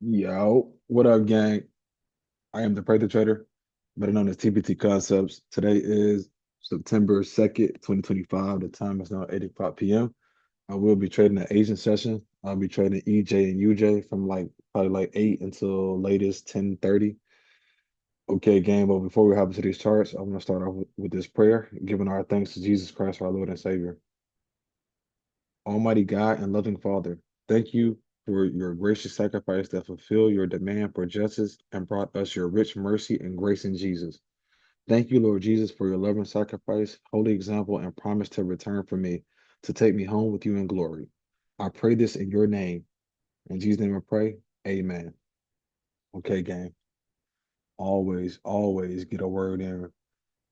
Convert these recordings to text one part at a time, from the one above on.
Yo, what up, gang? I am the Prather Trader, better known as TPT Concepts. Today is September 2nd, 2025. The time is now 8 o'clock p.m. I will be trading an Asian session. I'll be trading EJ and UJ from probably like 8 until latest 10:30. Okay, gang, but before we hop into these charts, I'm going to start off with this prayer, giving our thanks to Jesus Christ, our Lord and Savior. Almighty God and loving Father, thank you for your gracious sacrifice that fulfilled your demand for justice and brought us your rich mercy and grace in Jesus. Thank you, Lord Jesus, for your loving sacrifice, holy example, and promise to return for me, to take me home with you in glory. I pray this in your name. In Jesus' name I pray. Amen. Okay, gang. Always get a word in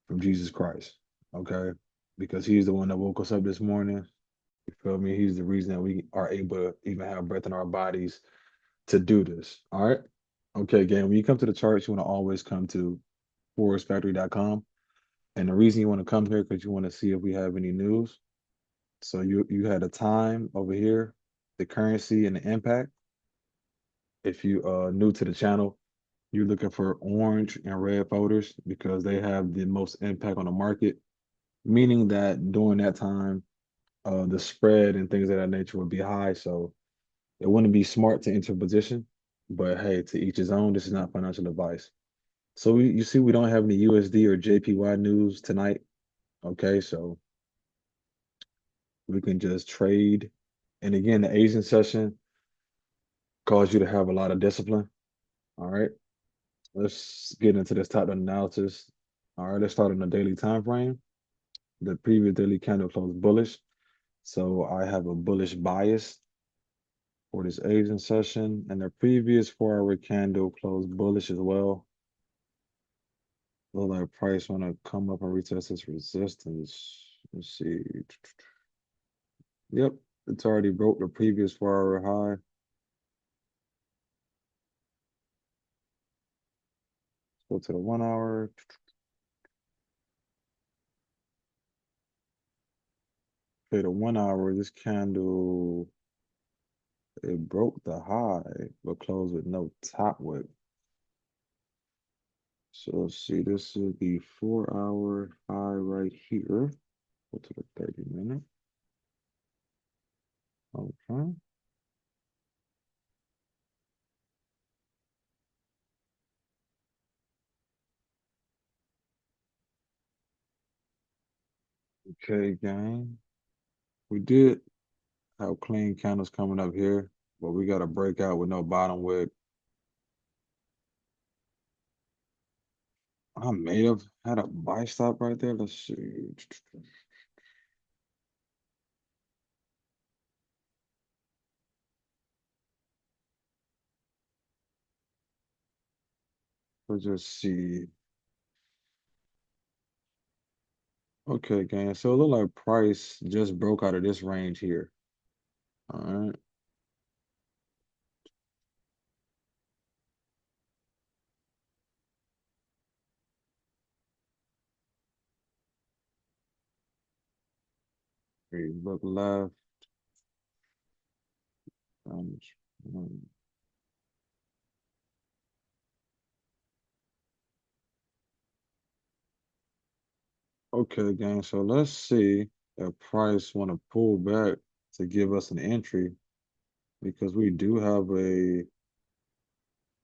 from Jesus Christ. Okay? Because he's the one that woke us up this morning. You feel me? He's the reason that we are able to even have breath in our bodies to do this. All right. Okay, again, when you come to the charts, you want to always come to forexfactory.com. And the reason you want to come here because you want to see if we have any news. So you had a time over here, the currency and the impact. If you new to the channel, you're looking for orange and red folders because they have the most impact on the market, meaning that during that time, the spread and things of that nature would be high. So it wouldn't be smart to enter position, but hey, to each his own. This is not financial advice. So you see, we don't have any USD or JPY news tonight. Okay, so we can just trade. And again, the Asian session calls you to have a lot of discipline. All right, let's get into this top down analysis. All right, let's start on the daily time frame. The previous daily candle closed bullish, so I have a bullish bias for this Asian session, and the previous 4 hour candle closed bullish as well. Look like price want to come up and retest this resistance. Let's see. Yep, it's already broke the previous 4 hour high. Go to the 1 hour. Okay, the 1 hour, this candle, it broke the high, but closed with no top wick. So let's see, this is the 4 hour high right here. Go to the 30 minute. Okay. Okay, gang. We did have clean candles coming up here, but we got a breakout with no bottom wick. I may have had a buy stop right there. Let's see. Let's just see. Okay, gang. So it looked like price just broke out of this range here. All right. We look left. Um, um, okay, gang. So let's see if price want to pull back to give us an entry because we do have a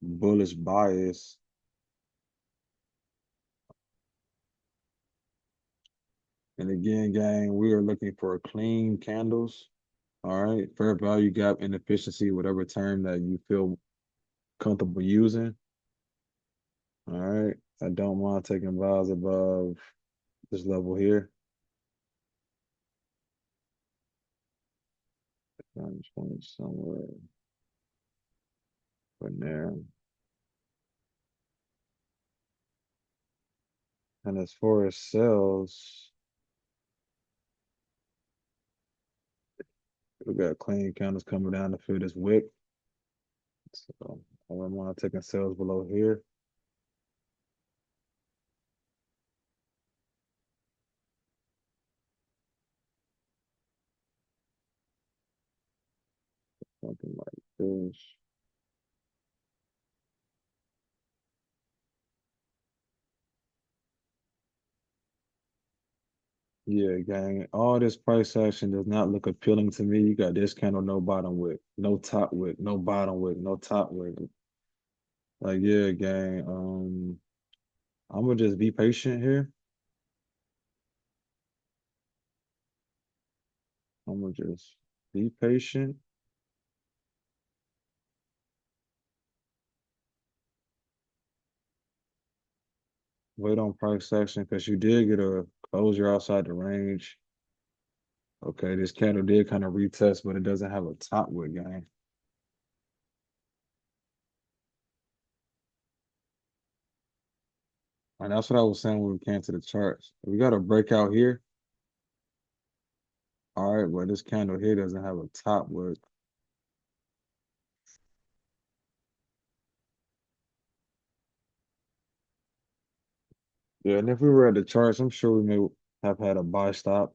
bullish bias. And again, gang, we are looking for clean candles. All right. Fair value gap inefficiency, whatever term that you feel comfortable using. All right. I don't mind taking buys above this level here. I'm just going somewhere in there. And as far as sales, we got clean candles coming down to fill this wick. So I don't mind taking sales below here. Something like this. Yeah, gang. All this price action does not look appealing to me. You got this candle, no bottom wick, no top wick, no bottom wick, no top wick. Like, yeah, gang. I'm gonna just be patient here. I'm gonna just be patient. Wait on price action because you did get a closure outside the range. Okay, this candle did kind of retest, but it doesn't have a top wick, gang. And that's what I was saying when we came to the charts. We got a breakout here. All right, well, this candle here doesn't have a top wick. Yeah, and if we were at the charts, I'm sure we may have had a buy stop.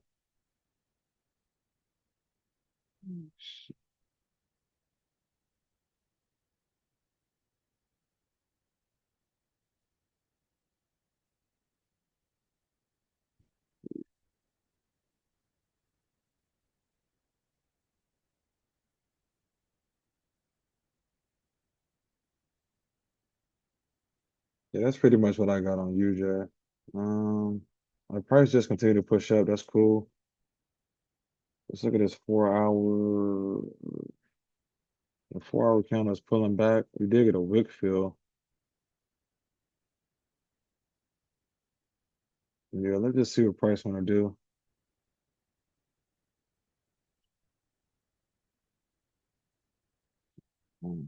Yeah, that's pretty much what I got on UJ. The price just continued to push up. That's cool. Let's look at this 4 hour. The 4 hour candle is pulling back. We did get a wick fill. Yeah, let's just see what price want to do. Mm,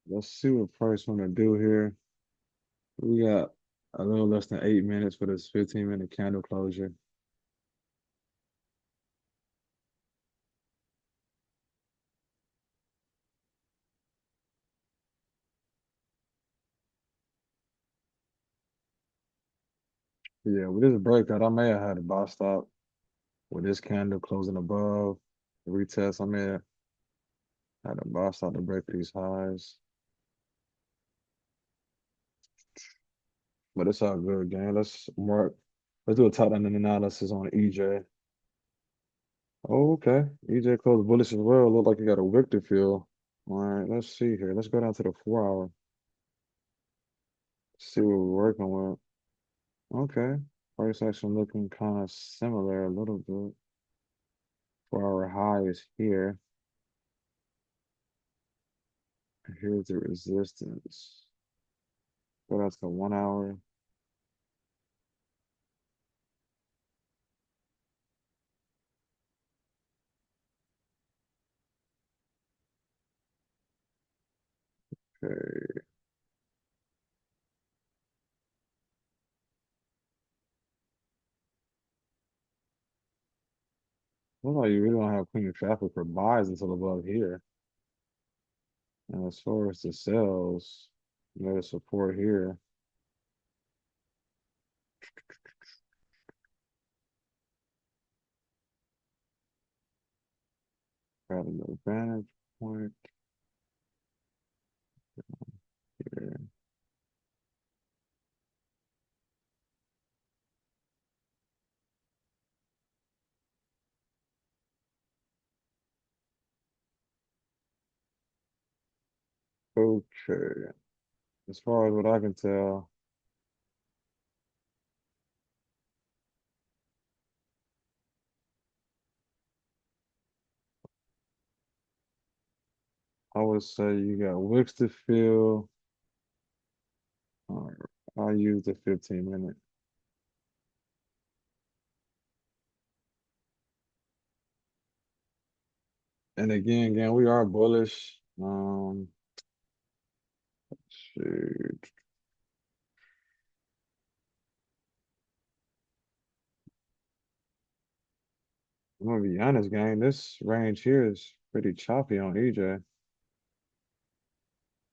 Let's see what price want to do here. We got a little less than 8 minutes for this 15-minute candle closure. Yeah, with this breakout, I may have had a buy stop with this candle closing above the retest. I may have had a buy stop to break these highs, but it's all good, gang. Let's mark. Let's do a top end analysis on EJ. Oh, okay. EJ closed bullish as well. Look like you got a Victor feel. All right, let's see here. Let's go down to the 4 hour. See what we're working with. Okay. Price action looking kind of similar a little bit. 4 hour high is here. Here's the resistance. Go down to the 1 hour. Okay. Looks like you really don't have clean traffic for buys until above here. And as far as the sells, you got a support here. Got an advantage point here. Okay. As far as what I can tell, I would say you got wicks to fill. I'll use the 15-minute. And again, we are bullish. Shoot. I'm gonna be honest, gang. This range here is pretty choppy on EJ.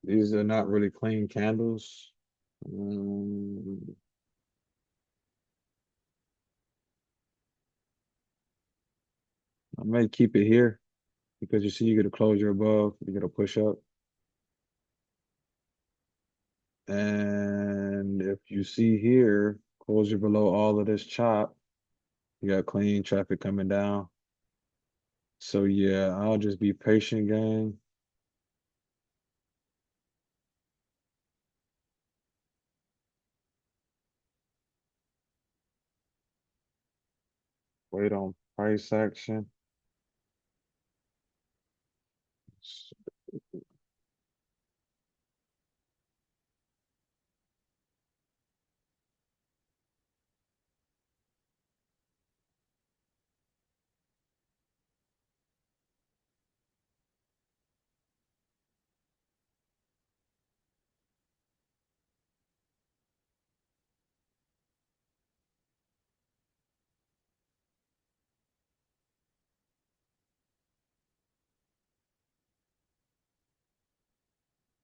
These are not really clean candles. Mm, I may keep it here because you see, you get a closure above, you get a push up. And if you see here, closure below all of this chop, you got clean traffic coming down. So yeah, I'll just be patient, gang. Wait on price action.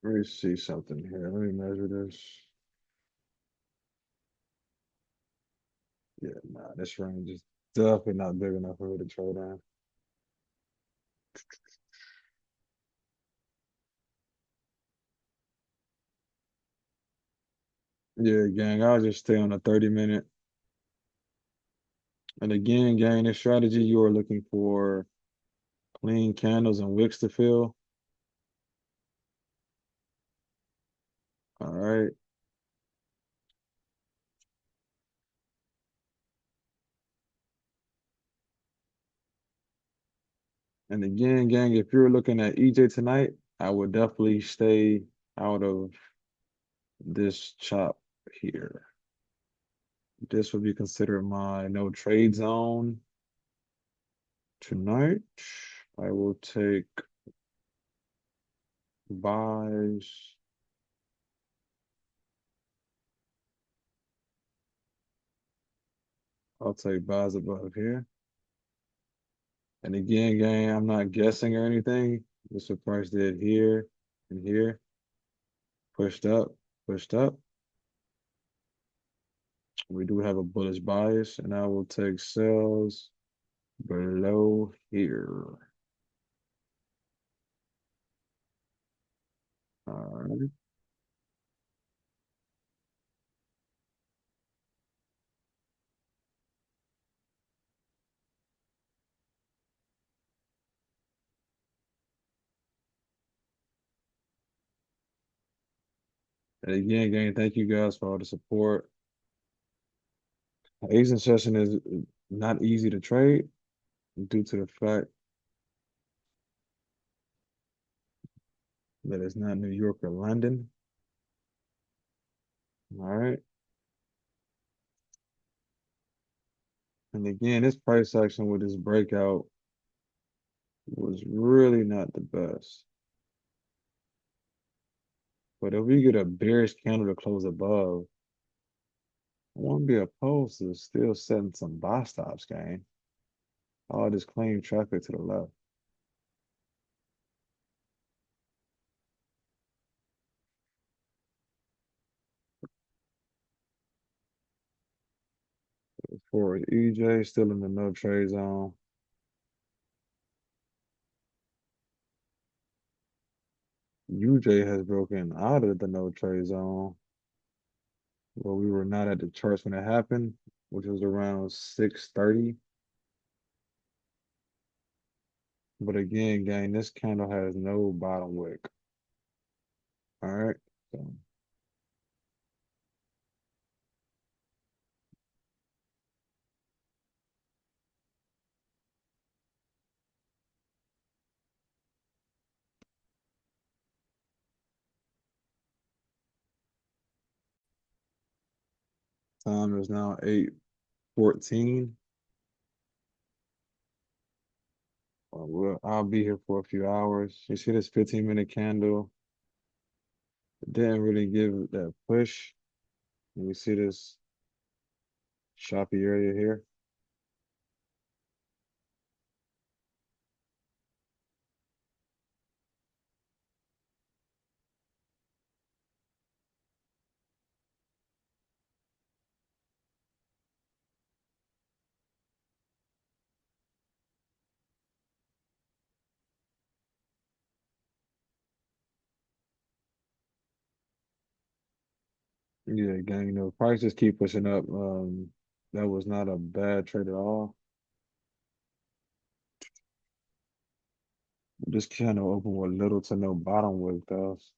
Let me see something here. Let me measure this. Yeah, nah, this range is definitely not big enough for me to trade in. Yeah, gang, I'll just stay on a 30-minute. And again, gang, this strategy, you are looking for clean candles and wicks to fill. All right. And again, gang, if you're looking at EJ tonight, I would definitely stay out of this chop here. This would be considered my no trade zone tonight. I will take buys. I'll take buys above here. And again, gang, I'm not guessing or anything. This is what price did here and here. Pushed up, pushed up. We do have a bullish bias, and I will take sells below here. All right. And again, gang, thank you guys for all the support. Asian session is not easy to trade due to the fact that it's not New York or London. All right. And again, this price action with this breakout was really not the best. But if we get a bearish candle to close above, I won't be opposed to still setting some buy stops, gang. All this clean traffic to the left. For EJ, still in the no trade zone. UJ has broken out of the no trade zone. Well, we were not at the charts when it happened, which was around 6:30. But again, gang, this candle has no bottom wick. All right. So time is now 8:14. I'll be here for a few hours. You see this 15-minute candle? It didn't really give that push. And you see this choppy area here. Yeah, gang, prices keep pushing up. That was not a bad trade at all. Just kind of open with little to no bottom with those.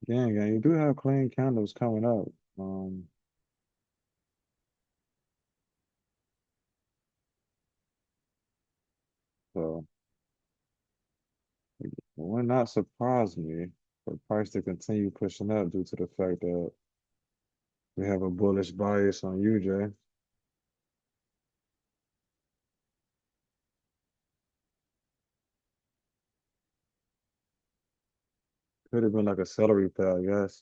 Gang, you do have clean candles coming up. Um, so it would not surprise me for price to continue pushing up due to the fact that we have a bullish bias on UJ. Could have been like a celery pay, I guess.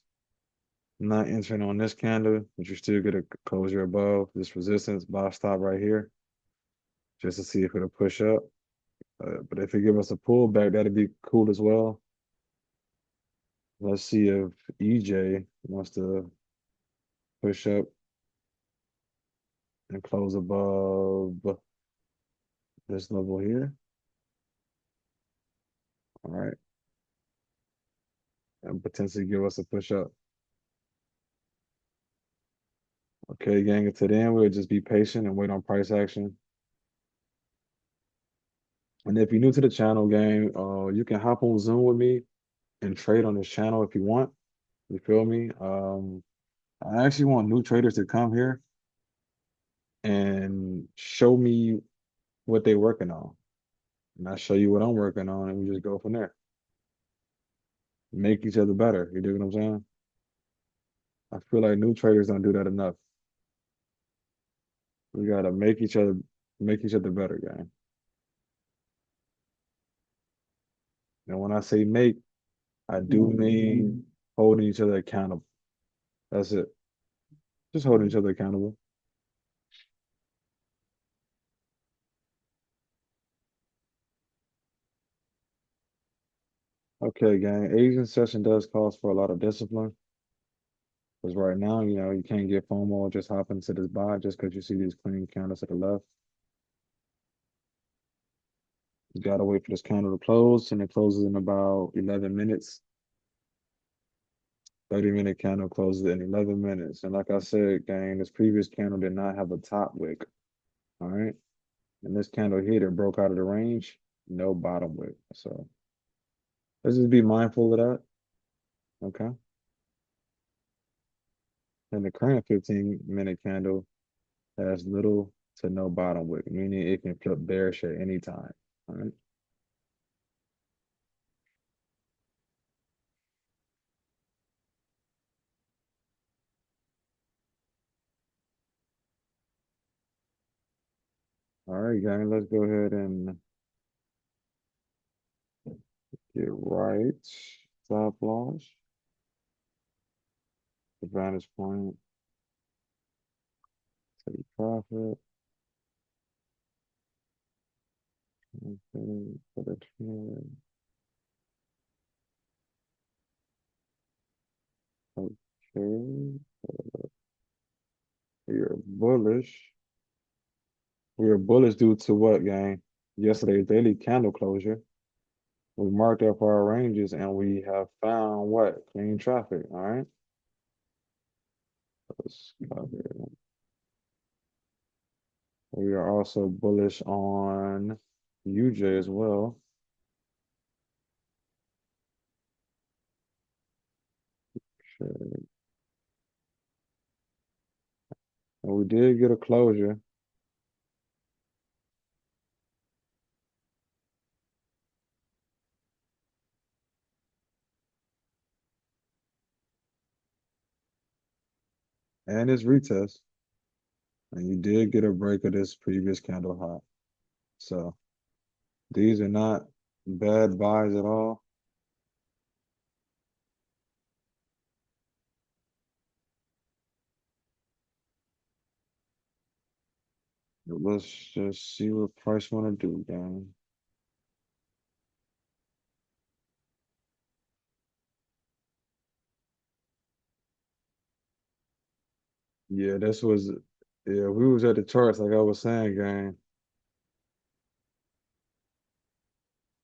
Not entering on this candle, but you still get a closure above this resistance buy stop right here, just to see if it'll push up. But if it give us a pullback, that'd be cool as well. Let's see if EJ wants to push up and close above this level here. All right. And potentially give us a push up. Okay, gang, until then, we'll just be patient and wait on price action. And if you're new to the channel, gang, you can hop on Zoom with me and trade on this channel if you want. You feel me? I actually want new traders to come here and show me what they're working on. And I show you what I'm working on, and we just go from there. Make each other better. You dig what I'm saying? I feel like new traders don't do that enough. We gotta make each other better, gang. And when I say make, I do mean holding each other accountable. That's it. Just holding each other accountable. Okay, gang. Asian session does cause for a lot of discipline. Because right now, you can't get FOMO just hop into this buy just because you see these clean candles to the left. You gotta wait for this candle to close, and it closes in about 11 minutes. 30-minute candle closes in 11 minutes. And like I said, gang, this previous candle did not have a top wick. All right. And this candle here that broke out of the range, no bottom wick. So let's just be mindful of that. Okay. And the current 15-minute candle has little to no bottom wick, meaning it can flip bearish at any time. All right. All right, gang, let's go ahead and get right. Stop loss, the vantage point, take profit. Okay, put it here. Okay, we are bullish. We are bullish due to what, gang? Yesterday's daily candle closure. We marked up our ranges and we have found what? Clean traffic. All right. Let's copy it. We are also bullish on UJ as well. Okay. And we did get a closure. And it's retest. And you did get a break of this previous candle high. So these are not bad buys at all. Let's just see what price want to do, gang. Yeah, yeah, we was at the charts like I was saying, gang.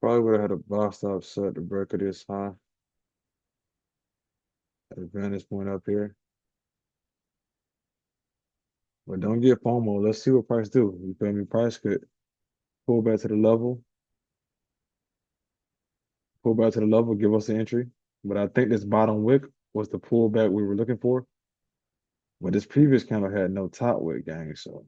Probably would have had a box stop set to break of this high. Advantage point up here. But don't get FOMO. Let's see what price do. You feel me? Price could pull back to the level, pull back to the level, give us an entry. But I think this bottom wick was the pullback we were looking for. But this previous candle had no top wick, gang. So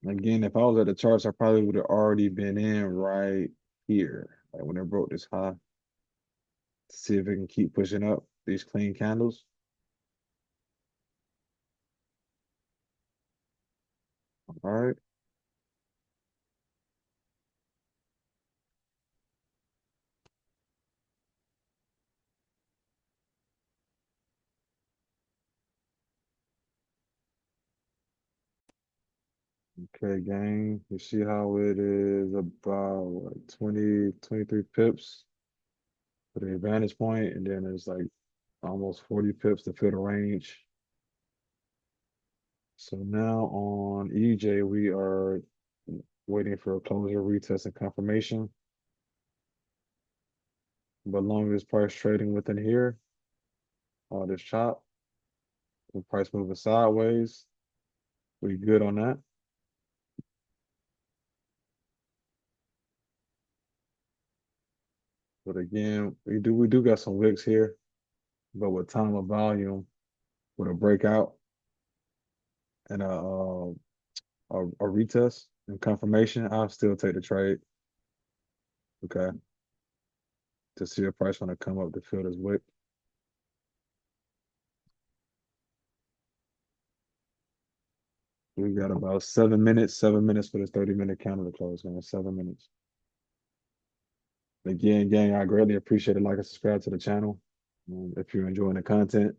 again, if I was at the charts, I probably would have already been in right here, like when it broke this high, to see if it can keep pushing up these clean candles. All right. Okay, gang. You see how it is about what, 20, 23 pips for the advantage point, and then it's like almost 40 pips to fill the range. So now on EJ, we are waiting for a closure, retest, and confirmation. But long as price trading within here, all this chop, the price moving sideways, we good on that. But again, we do got some wicks here, but with time of volume, with a breakout and a retest and confirmation, I'll still take the trade. Okay, to see if price want to come up to fill this wick. We got about 7 minutes, 7 minutes for this 30-minute candle to close, man. 7 minutes. Again, gang, I greatly appreciate it. Like and subscribe to the channel. If you're enjoying the content,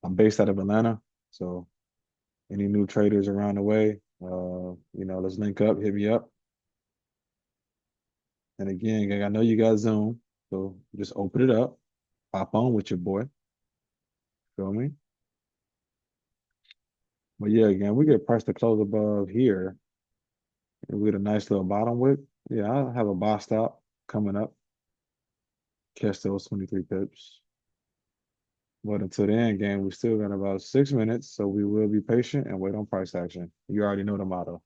I'm based out of Atlanta, so any new traders around the way, let's link up, hit me up. And again, gang, I know you got Zoom, so just open it up, hop on with your boy. Feel me? But yeah, again, we get price to close above here, and we get a nice little bottom wick. Yeah, I'll have a buy stop coming up. Catch those 23 pips. But until the end game, we still got about 6 minutes, so we will be patient and wait on price action. You already know the motto.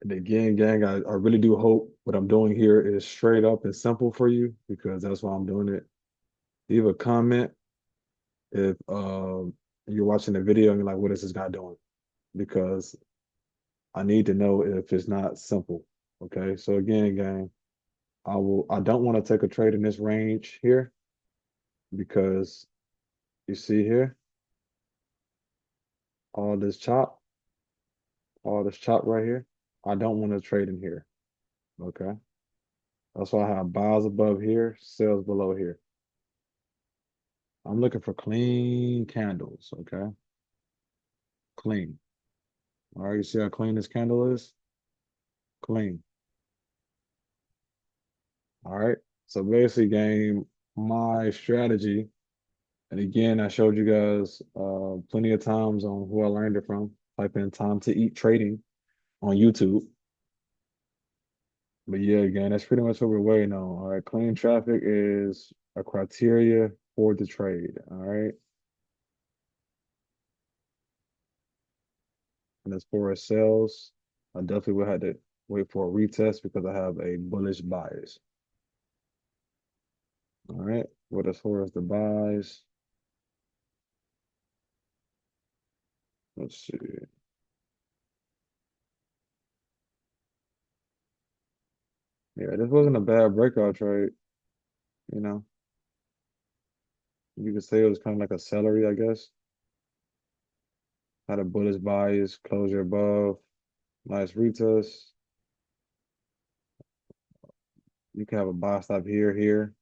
And again, gang, I really do hope what I'm doing here is straight up and simple for you because that's why I'm doing it. Leave a comment if you're watching the video and you're like, what is this guy doing? Because I need to know if it's not simple. Okay. So again, gang, I don't want to take a trade in this range here because you see here, all this chop, all this chop right here. I don't want to trade in here. Okay. That's why I have buys above here, sells below here. I'm looking for clean candles. Okay. Clean. All right. You see how clean this candle is? Clean. All right. So basically, game, my strategy, and again, I showed you guys plenty of times on who I learned it from. Type in time to eat trading on YouTube. But yeah, again, that's pretty much what we're waiting on. All right. Clean traffic is a criteria for the trade. All right. And as far as sales, I definitely will have to wait for a retest because I have a bullish bias. All right. But as far as the buys, let's see. Yeah, this wasn't a bad breakout trade. You know, you could say it was kind of like a celery, I guess. Had a bullish bias, closure above, nice retest. You can have a buy stop here, here.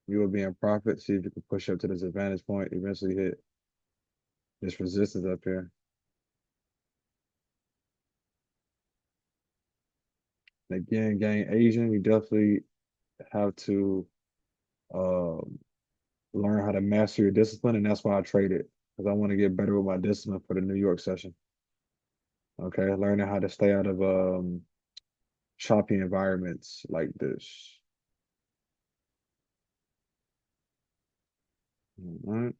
You will be in profit. See if you can push up to this advantage point, eventually hit this resistance up here. And again, gang, Asian, you definitely have to um, learn how to master your discipline, and that's why I traded because I want to get better with my discipline for the New York session. Okay, learning how to stay out of choppy environments like this. All right,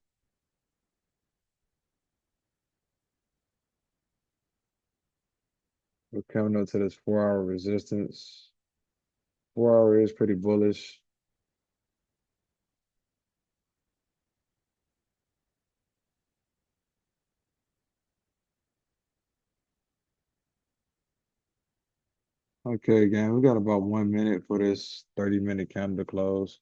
we're coming up to this 4 hour resistance. 4 hour is pretty bullish. Okay, gang, we got about 1 minute for this 30-minute candle to close.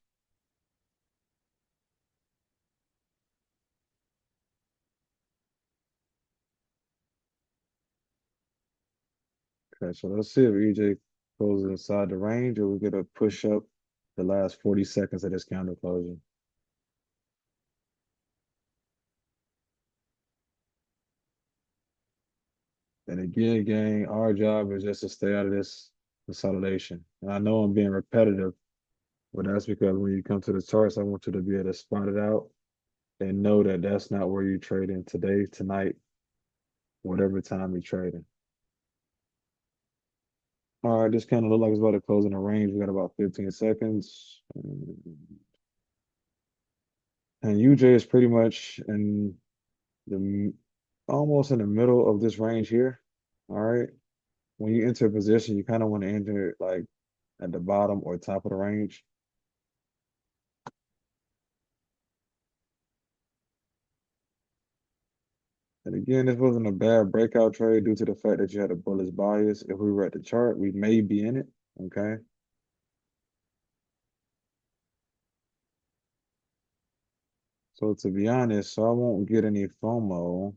Okay, so let's see if EJ closes inside the range or we get a push up the last 40 seconds of this candle closing. And again, gang, our job is just to stay out of this consolidation. And I know I'm being repetitive, but that's because when you come to the charts, I want you to be able to spot it out and know that that's not where you trade in today, tonight, whatever time you're trading. All right, this kind of look like it's about to close in a range. We got about 15 seconds. And UJ is pretty much in the almost in the middle of this range here. All right. When you enter a position, you kind of want to enter it like at the bottom or top of the range. And again, this wasn't a bad breakout trade due to the fact that you had a bullish bias. If we were at the chart, we may be in it. Okay. So to be honest, so I won't get any FOMO.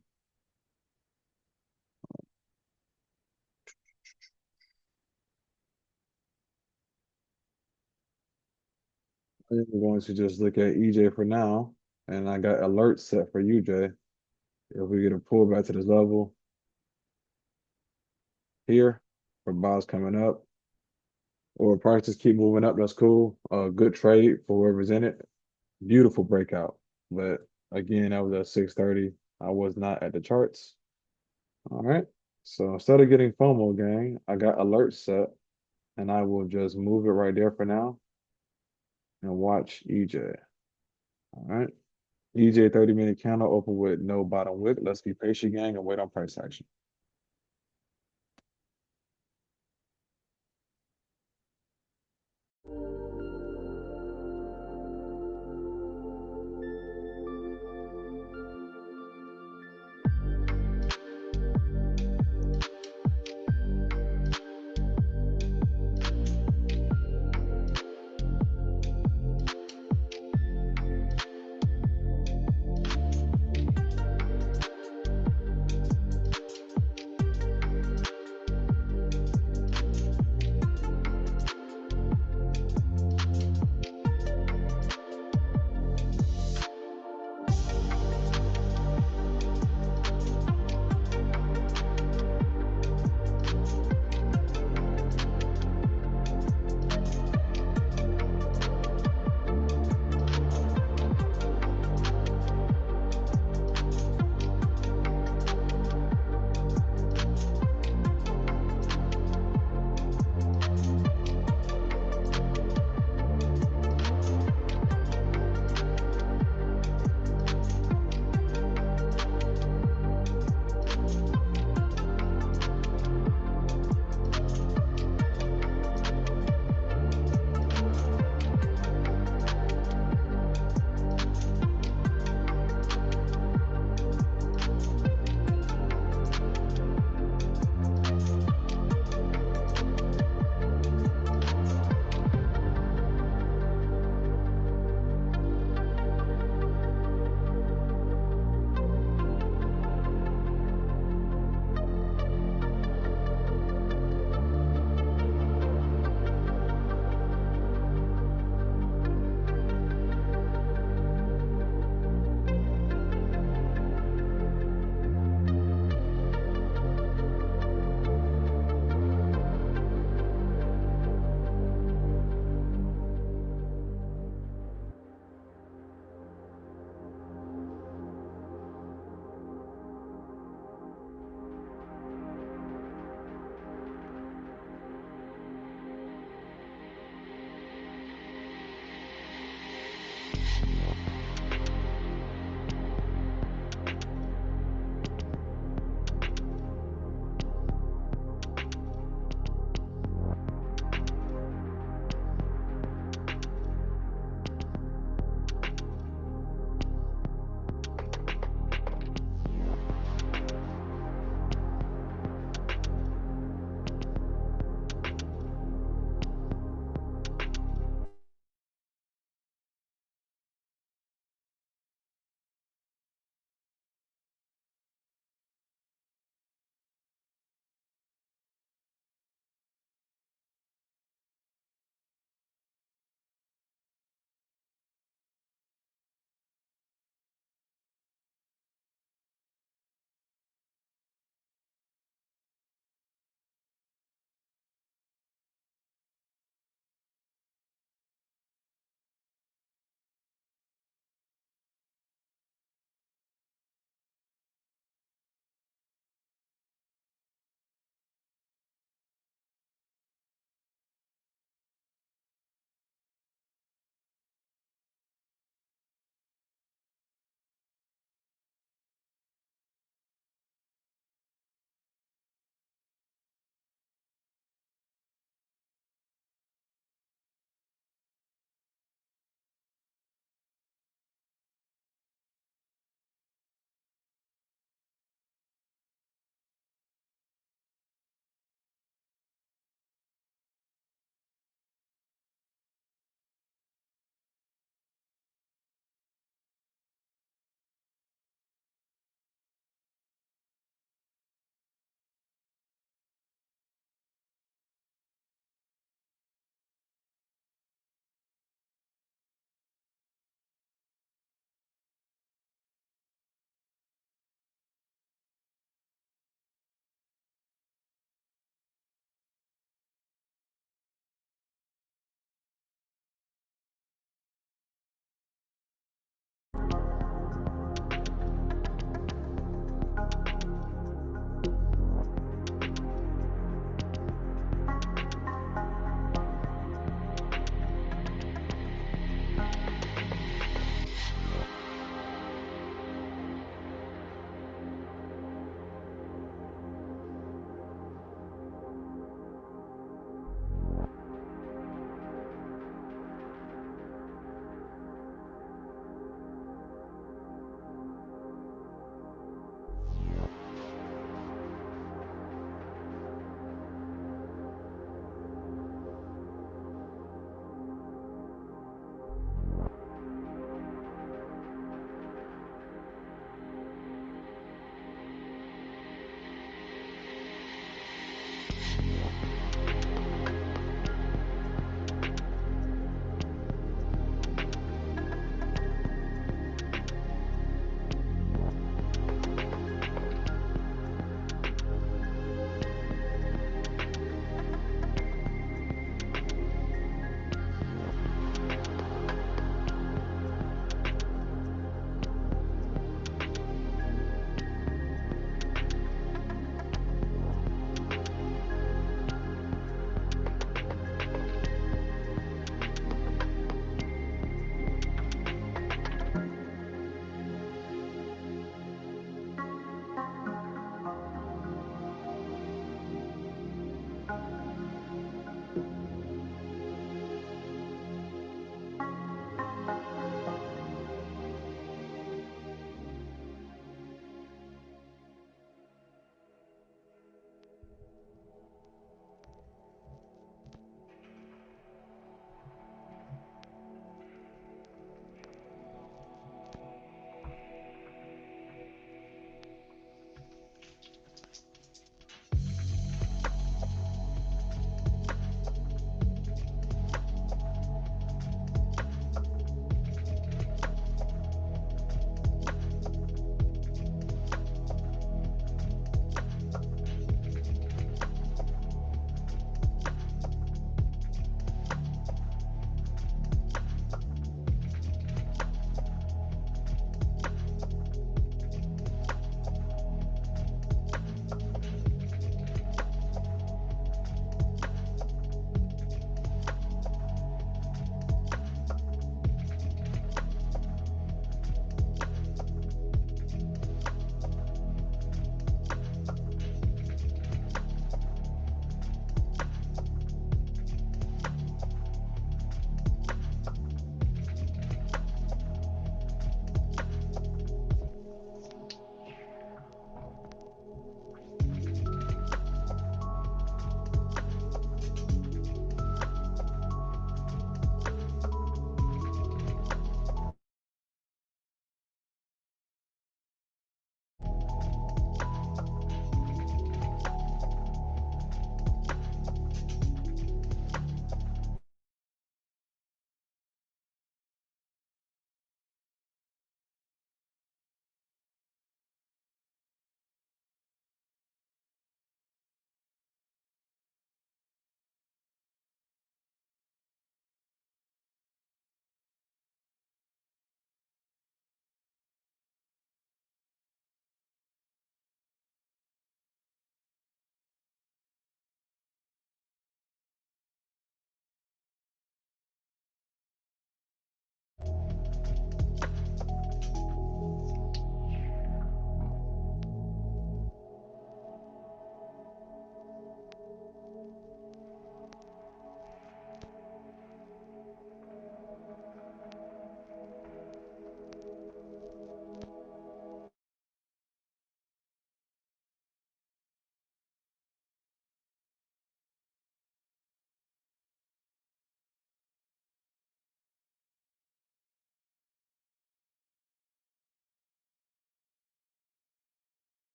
I'm going to just look at EJ for now. And I got alerts set for UJ. If we get a pullback to this level here, for buys coming up, or prices keep moving up, that's cool. Good trade for whoever's in it. Beautiful breakout. But again, that was at 6:30. I was not at the charts. All right. So instead of getting FOMO, gang, I got alerts set, and I will just move it right there for now and watch EJ. All right. EJ 30-minute candle open with no bottom wick. Let's be patient, gang, and wait on price action.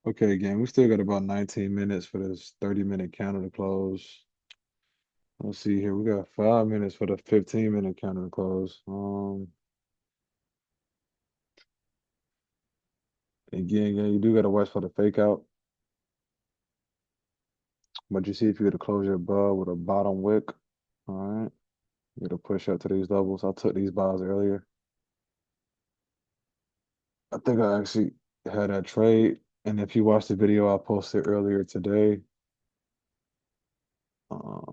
Okay, again, we still got about 19 minutes for this 30-minute counter to close. Let's see here. We got 5 minutes for the 15-minute counter to close. Again, you do gotta watch for the fake out. But you see if you get to close your bud with a bottom wick. All right. You gotta push up to these levels. I took these buys earlier. I think I actually had that trade. And if you watch the video I posted earlier today, um,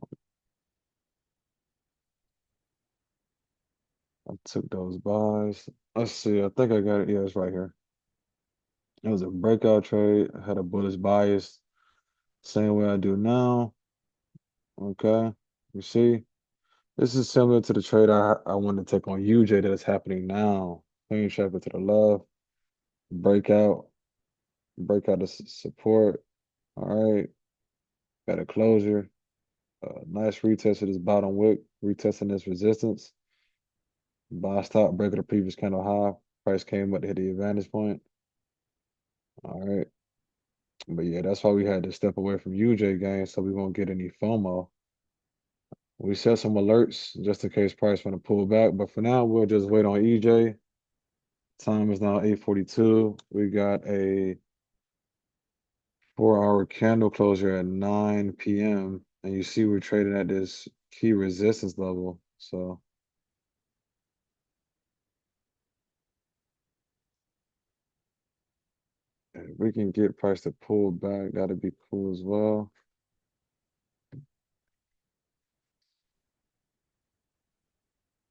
I took those buys. Let's see. I think I got it. Yeah, it's right here. It was a breakout trade. I had a bullish bias, same way I do now. Okay. You see, this is similar to the trade I want to take on UJ that is happening now. Clean traffic to the left. Breakout. Breakout to support. All right. Got a closure. Nice retest of this bottom wick. Retesting this resistance. Buy stop. Break of the previous candle high. Price came up to hit the advantage point. All right. But yeah, that's why we had to step away from UJ gains so we won't get any FOMO. We set some alerts just in case price want to pull back. But for now, we'll just wait on EJ. Time is now 8:42. We got a 4-hour candle closure at 9 p.m. And you see we're trading at this key resistance level. So if we can get price to pull back, that'd be cool as well.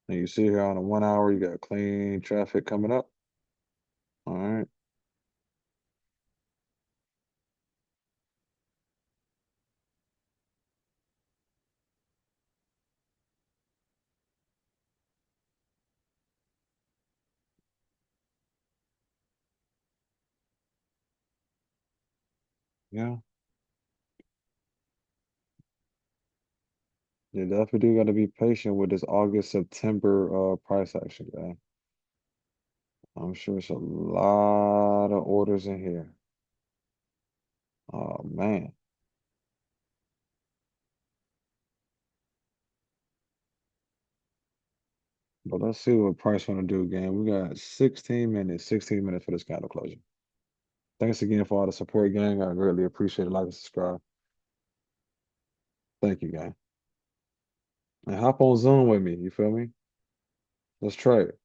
And you see here on the 1 hour, you got clean traffic coming up. All right. Yeah. You definitely do got to be patient with this August, September price action, guy. I'm sure it's a lot of orders in here. Oh man. But let's see what price want to do again. We got 16 minutes for this candle closure. Thanks again for all the support, gang. I greatly appreciate it. Like and subscribe. Thank you, gang. And hop on Zoom with me. You feel me? Let's try it.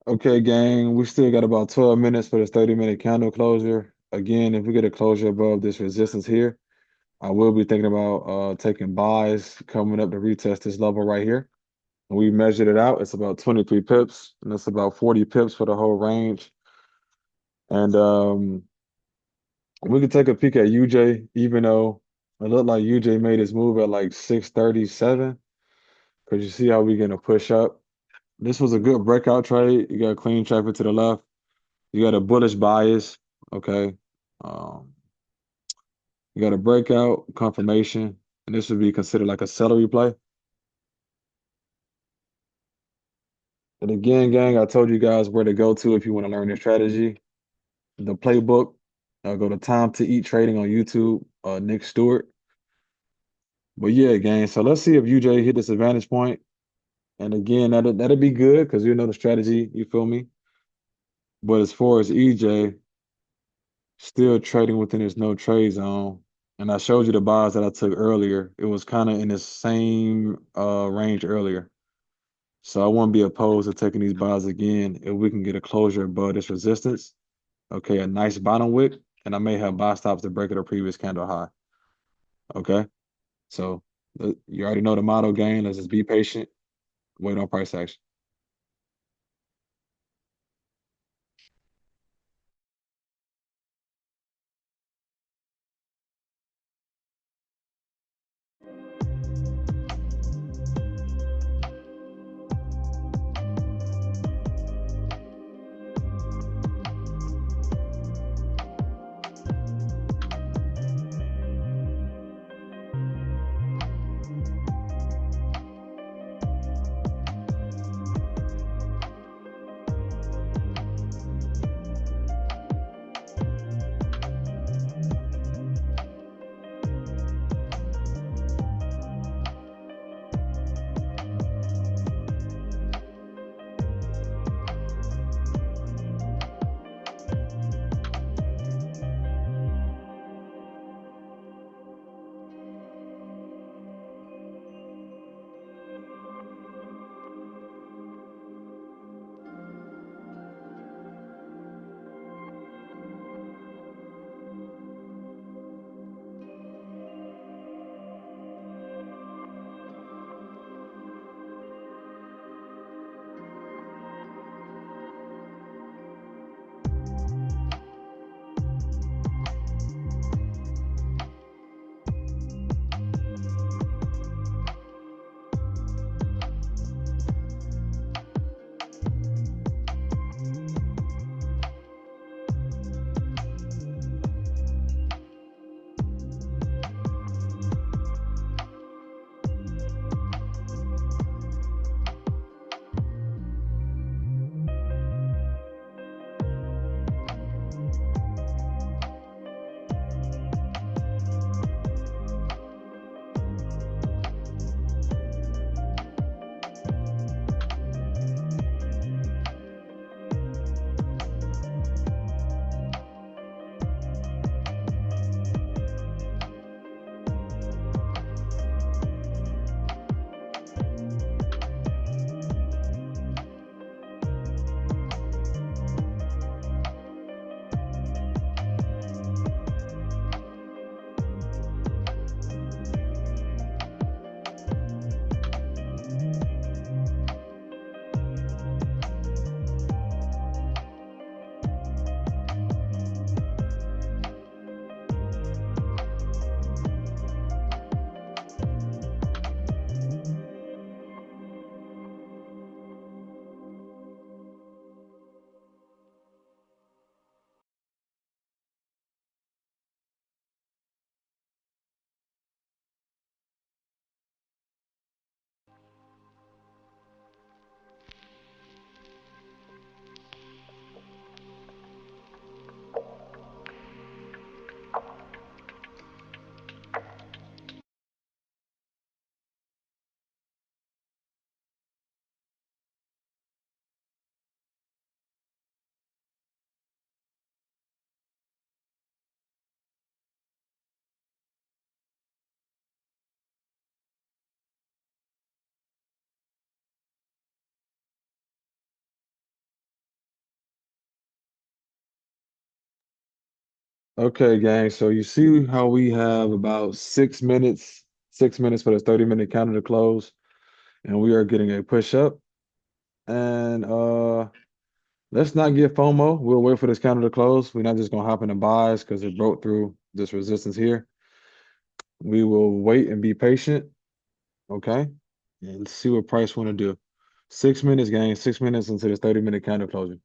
Okay, gang, we still got about 12 minutes for this 30-minute candle closure. Again, if we get a closure above this resistance here, I will be thinking about taking buys coming up to retest this level right here. We measured it out. It's about 23 pips, and it's about 40 pips for the whole range. And we could take a peek at UJ, even though it looked like UJ made his move at like 637, because you see how we're going to push up. This was a good breakout trade. You got clean traffic to the left. You got a bullish bias. Okay. Um, you got a breakout confirmation, and this would be considered like a celery play. And again, gang, I told you guys where to go to if you want to learn this strategy. The playbook. Go to Time to Eat Trading on YouTube, Nick Stewart. But yeah, gang. So let's see if UJ hit this advantage point. And again, that'd be good because you know the strategy, you feel me? But as far as EJ, still trading within his no trade zone. And I showed you the buys that I took earlier. It was kind of in the same range earlier. So I wouldn't be opposed to taking these buys again if we can get a closure above this resistance. Okay, a nice bottom wick, and I may have buy stops to break at a previous candle high. Okay, so you already know the motto, game. Let's just be patient, wait on price action. Okay, gang. So you see how we have about 6 minutes, 6 minutes for this 30-minute counter to close, and we are getting a push up. And let's not get FOMO. We'll wait for this counter to close. We're not just gonna hop in the buys because it broke through this resistance here. We will wait and be patient, okay? And see what price want to do. 6 minutes, gang. 6 minutes into this 30-minute counter closing.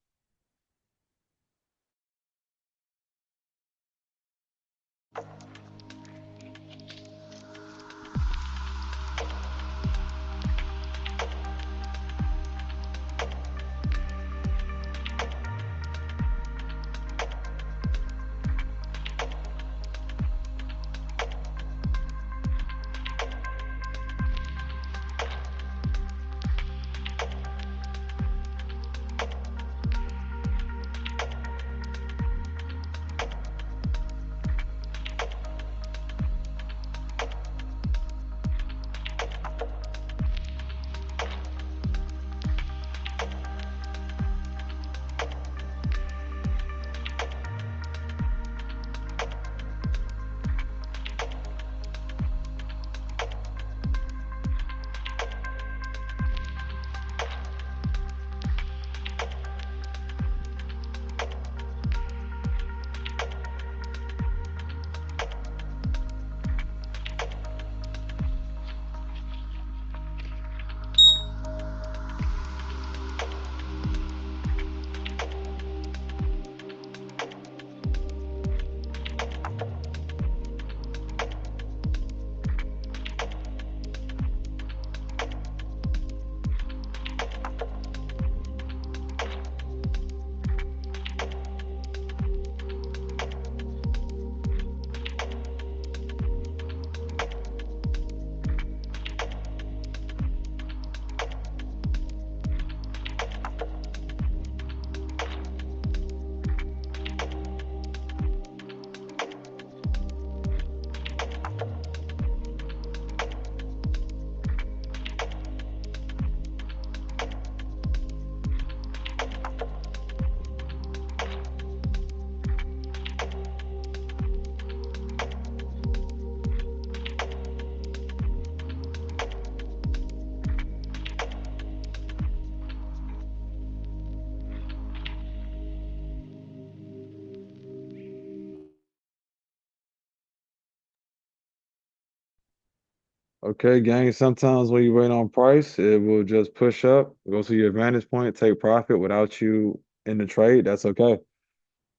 Okay, gang. Sometimes when you wait on price, it will just push up, go to your advantage point, take profit without you in the trade. That's okay.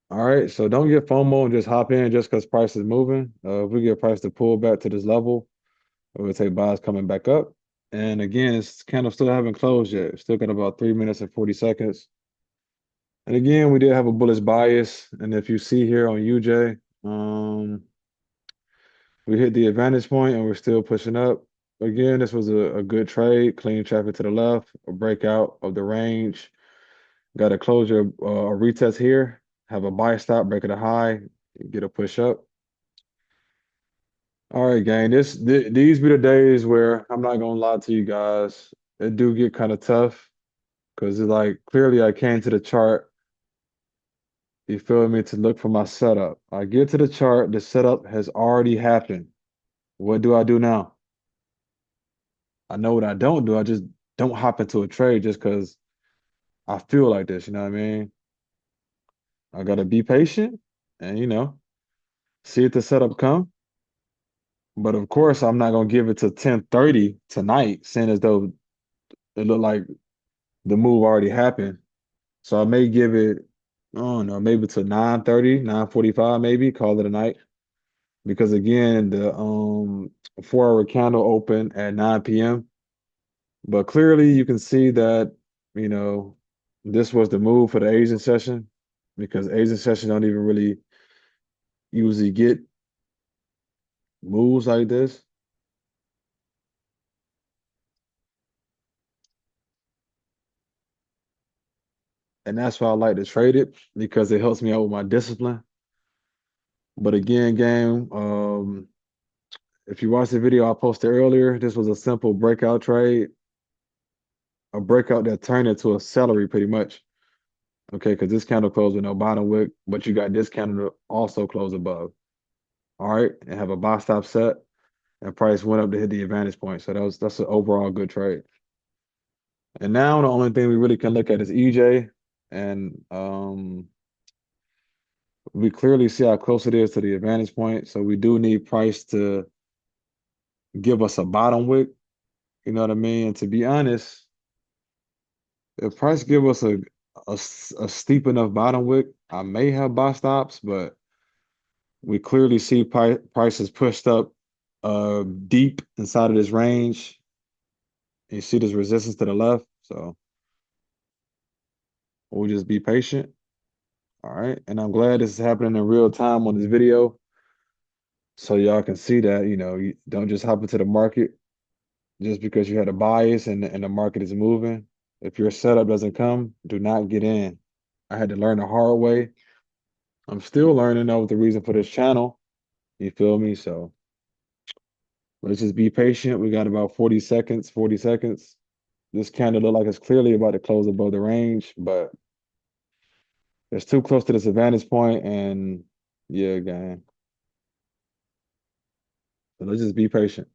All right. So don't get FOMO and just hop in just because price is moving. If we get price to pull back to this level, we'll take buys coming back up. And again, it's kind of still haven't closed yet. Still got about 3 minutes and 40 seconds. And again, we did have a bullish bias. And if you see here on UJ, we hit the advantage point and we're still pushing up. Again, this was a good trade, clean traffic to the left, a breakout of the range. Got a closure, a retest here, have a buy stop, break at a high, get a push up. All right, gang. These be the days where I'm not gonna lie to you guys. It do get kind of tough because it's like clearly I came to the chart, you feel me, to look for my setup. I get to the chart, the setup has already happened. What do I do now? I know what I don't do. I just don't hop into a trade just because I feel like this, you know what I mean? I gotta be patient and see if the setup come. But of course, I'm not gonna give it to 10:30 tonight, saying as though it looked like the move already happened. So I may give it, I don't know, maybe to 9:30, 9:45, maybe, call it a night. Because again, the 4 hour candle open at 9 p.m. But clearly you can see that, you know, this was the move for the Asian session because Asian session don't even really usually get moves like this. And that's why I like to trade it because it helps me out with my discipline. But again, game, if you watched the video I posted earlier, this was a simple breakout trade, a breakout that turned into a celery pretty much. Okay, because this candle closed with no bottom wick, but you got this candle to also close above. All right, and have a buy stop set, and price went up to hit the advantage point. So that's an overall good trade. And now the only thing we really can look at is EJ, and we clearly see how close it is to the advantage point. So we do need price to give us a bottom wick. You know what I mean? And to be honest, if price give us a steep enough bottom wick, I may have buy stops, but we clearly see prices pushed up deep inside of this range. You see this resistance to the left, so we'll just be patient. All right, and I'm glad this is happening in real time on this video, so y'all can see that you don't just hop into the market just because you had a bias and the market is moving. If your setup doesn't come, do not get in. I had to learn the hard way. I'm still learning though the reason for this channel. You feel me? So let's just be patient. We got about 40 seconds, 40 seconds. This candle look like it's clearly about to close above the range, but it's too close to this advantage point, and yeah, gang. So let's just be patient.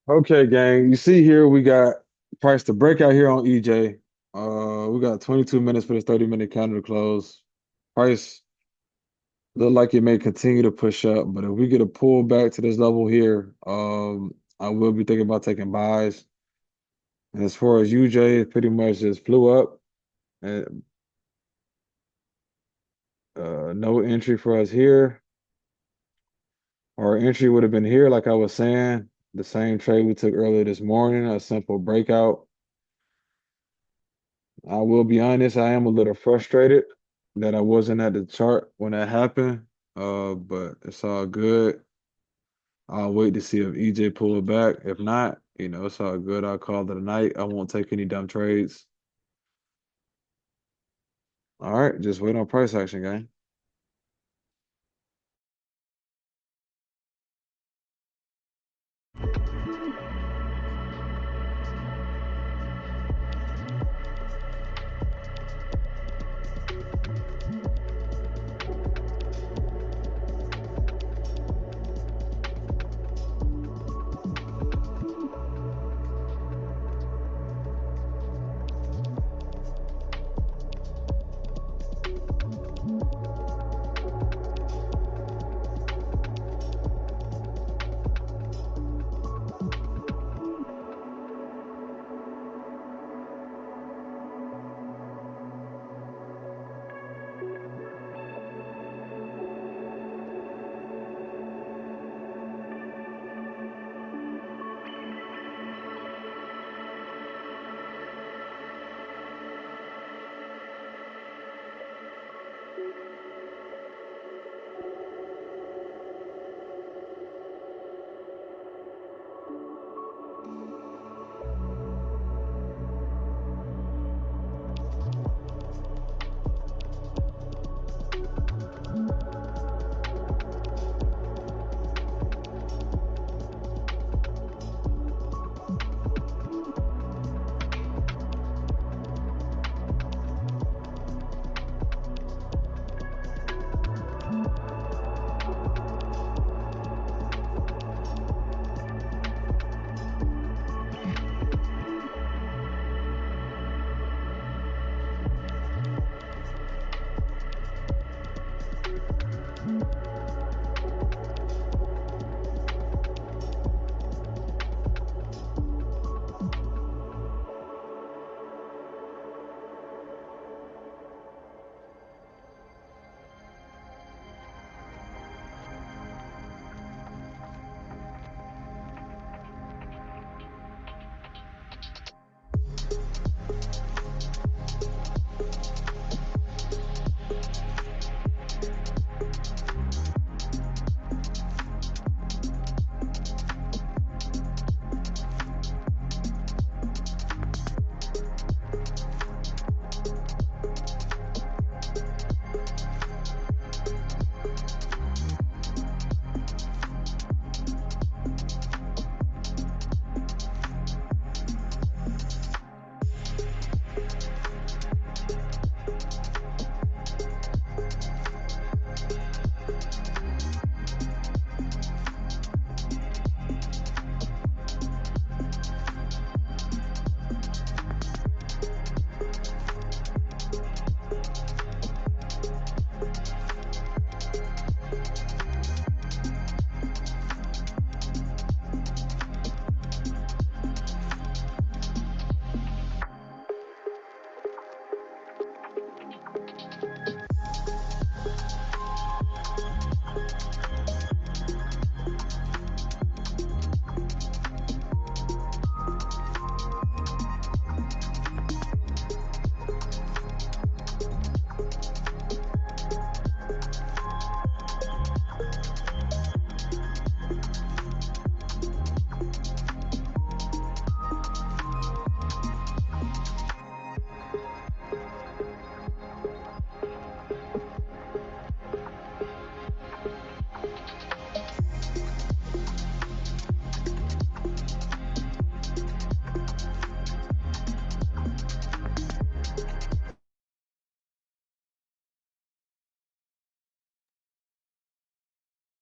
Okay, gang. You see here we got price to break out here on EJ. We got 22 minutes for this 30-minute candle to close. Price look like it may continue to push up, but if we get a pull back to this level here, I will be thinking about taking buys. And as far as UJ, it pretty much just flew up. And no entry for us here. Our entry would have been here, like I was saying, the same trade we took earlier this morning, a simple breakout. I will be honest, I am a little frustrated that I wasn't at the chart when that happened. But it's all good. I'll wait to see if EJ pull it back. If not, it's all good. I'll call it a night. I won't take any dumb trades. All right, just wait on price action, gang.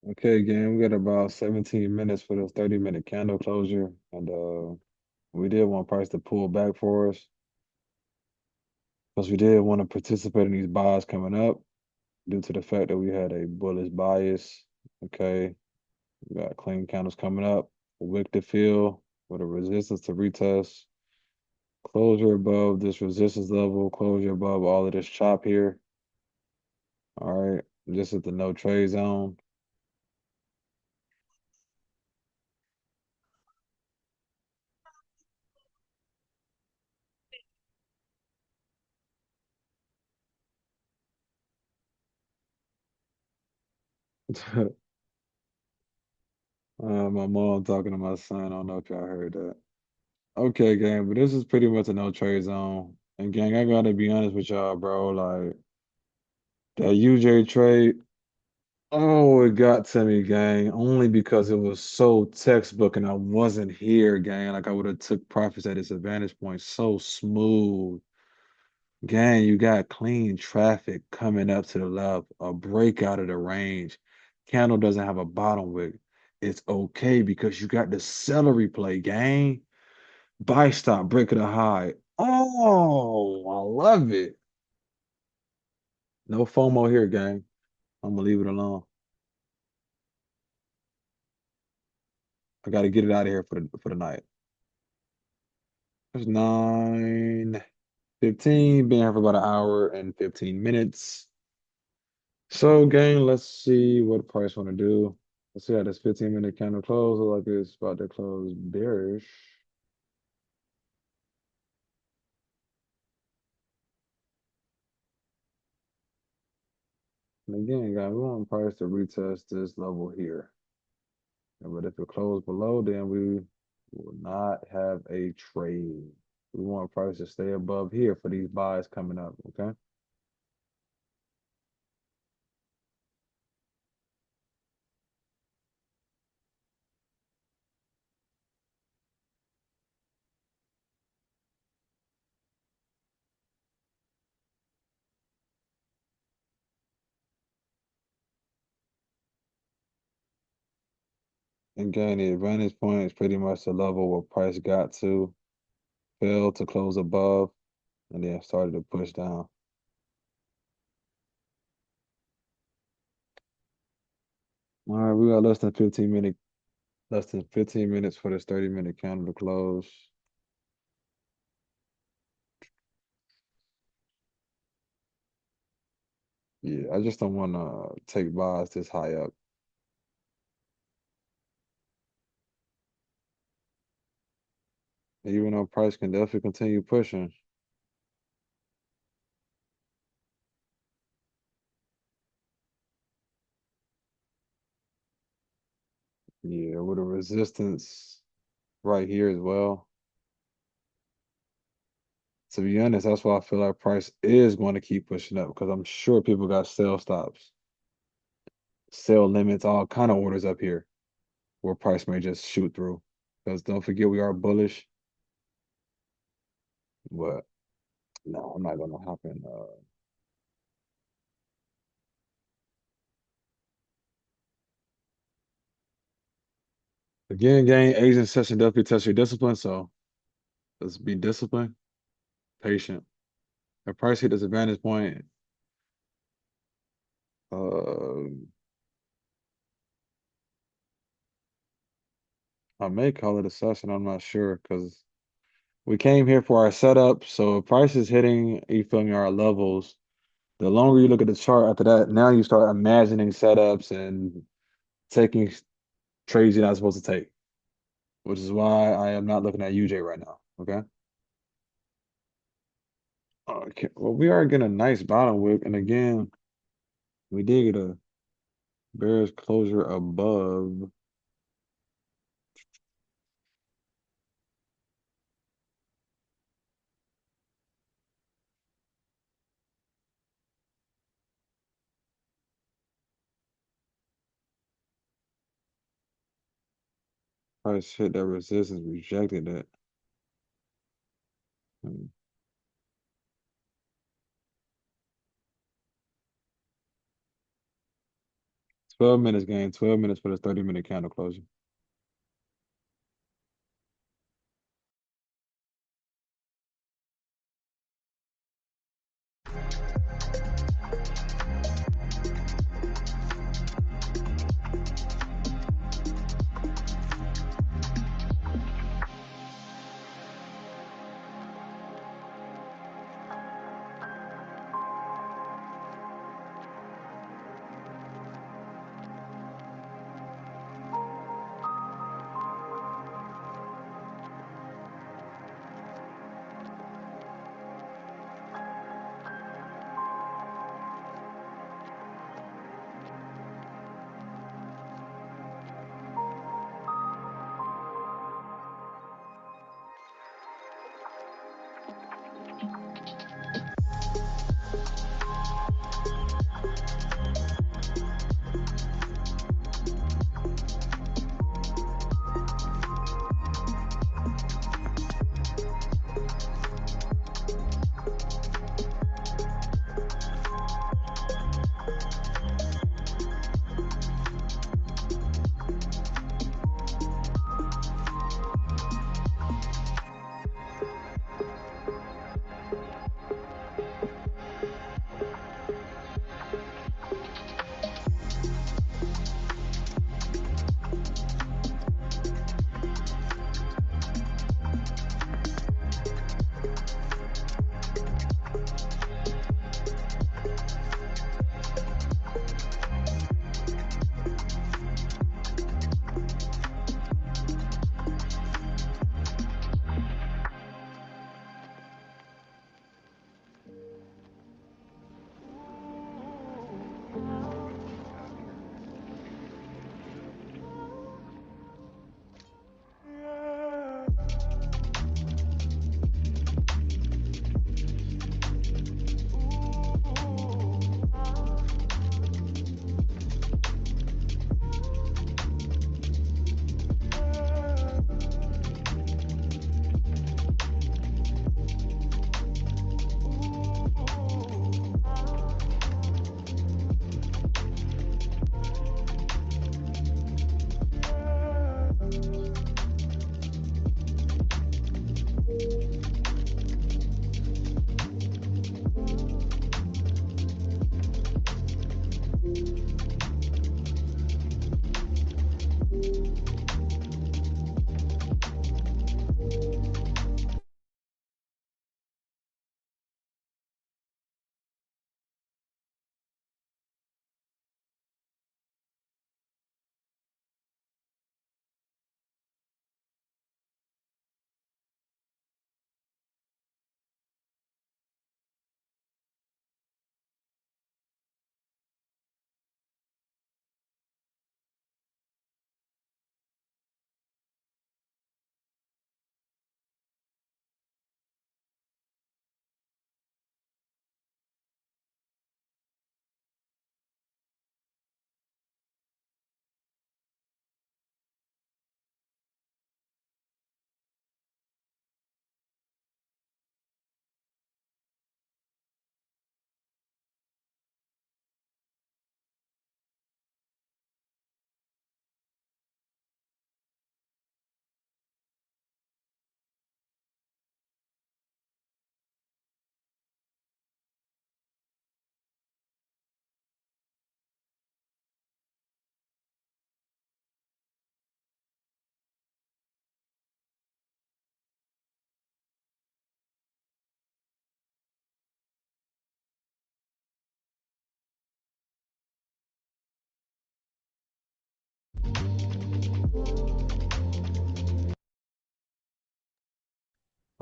Okay, gang, we got about 17 minutes for this 30-minute candle closure. And we did want price to pull back for us because we did want to participate in these buys coming up due to the fact that we had a bullish bias. Okay, we got clean candles coming up, a wick to fill with a resistance to retest, closure above this resistance level, closure above all of this chop here. All right, this is the no trade zone. My mom talking to my son. I don't know if y'all heard that. Okay, gang, but this is pretty much a no trade zone. And gang, I gotta be honest with y'all, bro. Like that UJ trade, oh, it got to me, gang. Only because it was so textbook and I wasn't here, gang. Like I would have took profits at its advantage point so smooth. Gang, you got clean traffic coming up to the left, a breakout of the range. Candle doesn't have a bottom wick. It's okay because you got the celery play, gang. Buy stop, break of the high. Oh, I love it. No FOMO here, gang. I'm gonna leave it alone. I gotta get it out of here for the night. It's 9:15. Been here for about an hour and 15 minutes. So, gang, let's see what price want to do. Let's see how this 15-minute candle close. Look like it's about to close bearish. And again, guys, we want price to retest this level here. But if it closed below, then we will not have a trade. We want price to stay above here for these buys coming up, okay? And again, the advantage point is pretty much the level where price got to, failed to close above, and then started to push down. All right, we got less than 15 minutes for this 30-minute candle to close. Yeah, I just don't want to take buys this high up. Even though price can definitely continue pushing. Yeah, with a resistance right here as well. To be honest, that's why I feel like price is going to keep pushing up because I'm sure people got sell stops, sell limits, all kind of orders up here where price may just shoot through. Because don't forget we are bullish, but no, I'm not going to hop in. Again, gang, Asian session definitely test your discipline. So let's be disciplined, patient. If price hit this advantage point, uh, I may call it a session. I'm not sure because we came here for our setup. So if price is hitting, you feel me, our levels. The longer you look at the chart after that, now you start imagining setups and taking trades you're not supposed to take, which is why I am not looking at UJ right now. Okay. Okay. Well, we are getting a nice bottom wick, and again, we did get a bearish closure above. Price hit that resistance, rejected it. Hmm. 12 minutes, gang. 12 minutes for this 30-minute candle closure.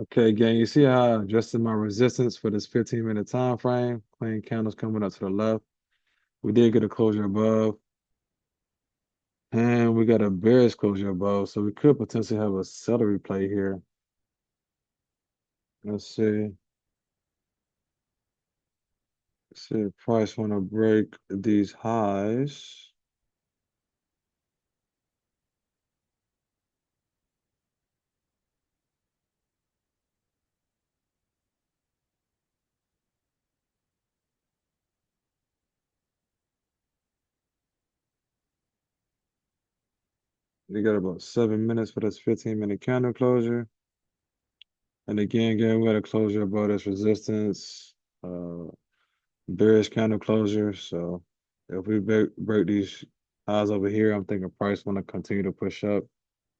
Okay, gang, you see how I adjusted my resistance for this 15-minute time frame? Clean candles coming up to the left. We did get a closure above, and we got a bearish closure above, so we could potentially have a celery play here. Let's see. Let's see if price want to break these highs. We got about 7 minutes for this 15-minute candle closure. And again, we got a closure above this resistance, uh, bearish candle closure. So if we break these highs over here, I'm thinking price want to continue to push up,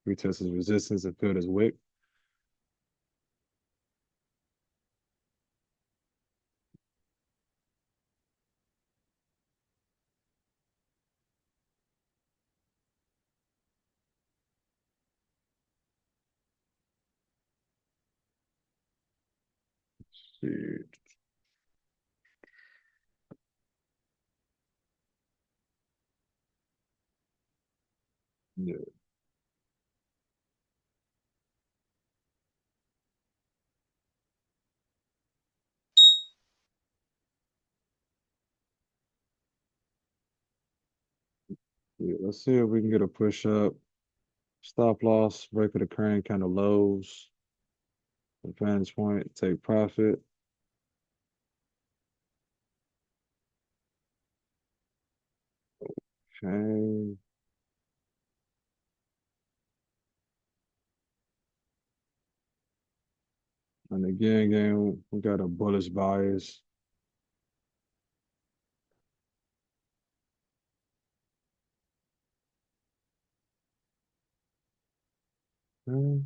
retest this resistance and fill this wick. See. Yeah, yeah. Let's see if we can get a push up. Stop loss, break of the current kind of lows. Advantage point, take profit. Okay. And again, we got a bullish bias. Okay.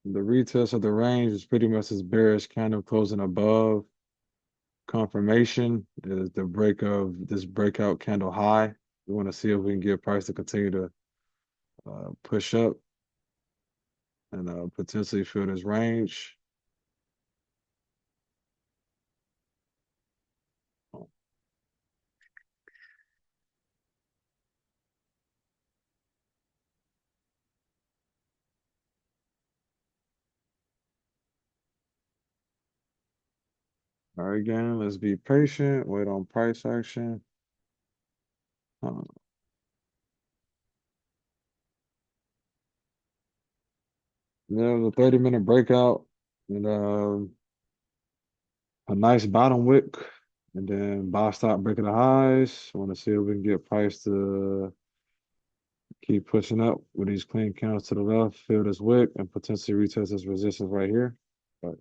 The retest of the range is pretty much this bearish candle closing above. Confirmation is the break of this breakout candle high. We want to see if we can get price to continue to push up and potentially fill this range. All right, again, let's be patient, wait on price action. Uh, There's a 30-minute breakout and a nice bottom wick, and then buy stop breaking the highs. I want to see if we can get price to keep pushing up with these clean candles to the left, fill this wick, and potentially retest this resistance right here. But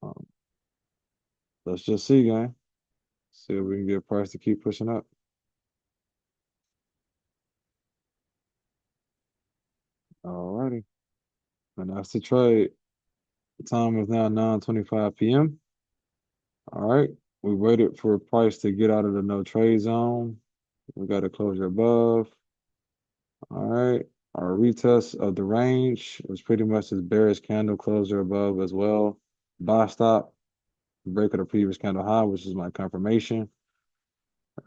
um, let's just see, guys. See if we can get price to keep pushing up. Alrighty, and that's the trade. The time is now 9:25 p.m. All right, we waited for price to get out of the no trade zone. We got a closure above. All right. Our retest of the range was pretty much this bearish candle closure above as well. Buy stop, break of the previous candle high, which is my confirmation.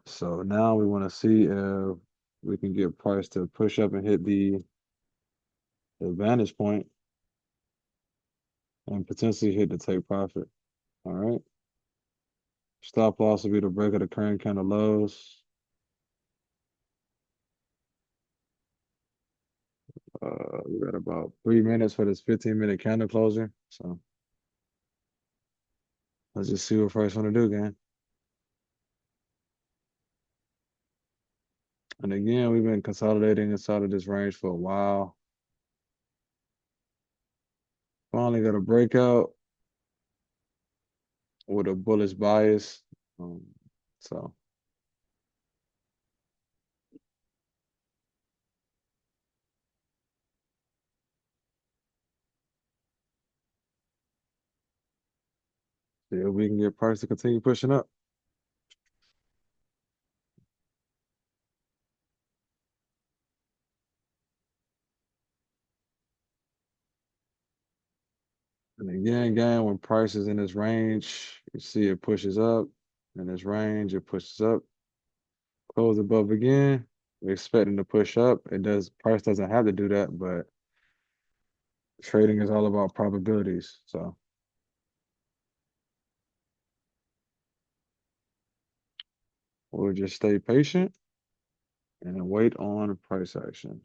So now we want to see if we can get price to push up and hit the advantage point and potentially hit the take profit. All right. Stop loss will be the break of the current candle lows. We got about 3 minutes for this 15-minute candle closure. So let's just see what price want to do, gang. And again, we've been consolidating inside of this range for a while. Finally got a breakout with a bullish bias. Um, so see if we can get price to continue pushing up. And again, when price is in this range, you see it pushes up. In this range, it pushes up, close above again. We're expecting to push up. It does, price doesn't have to do that, but trading is all about probabilities. So we'll just stay patient and wait on price action.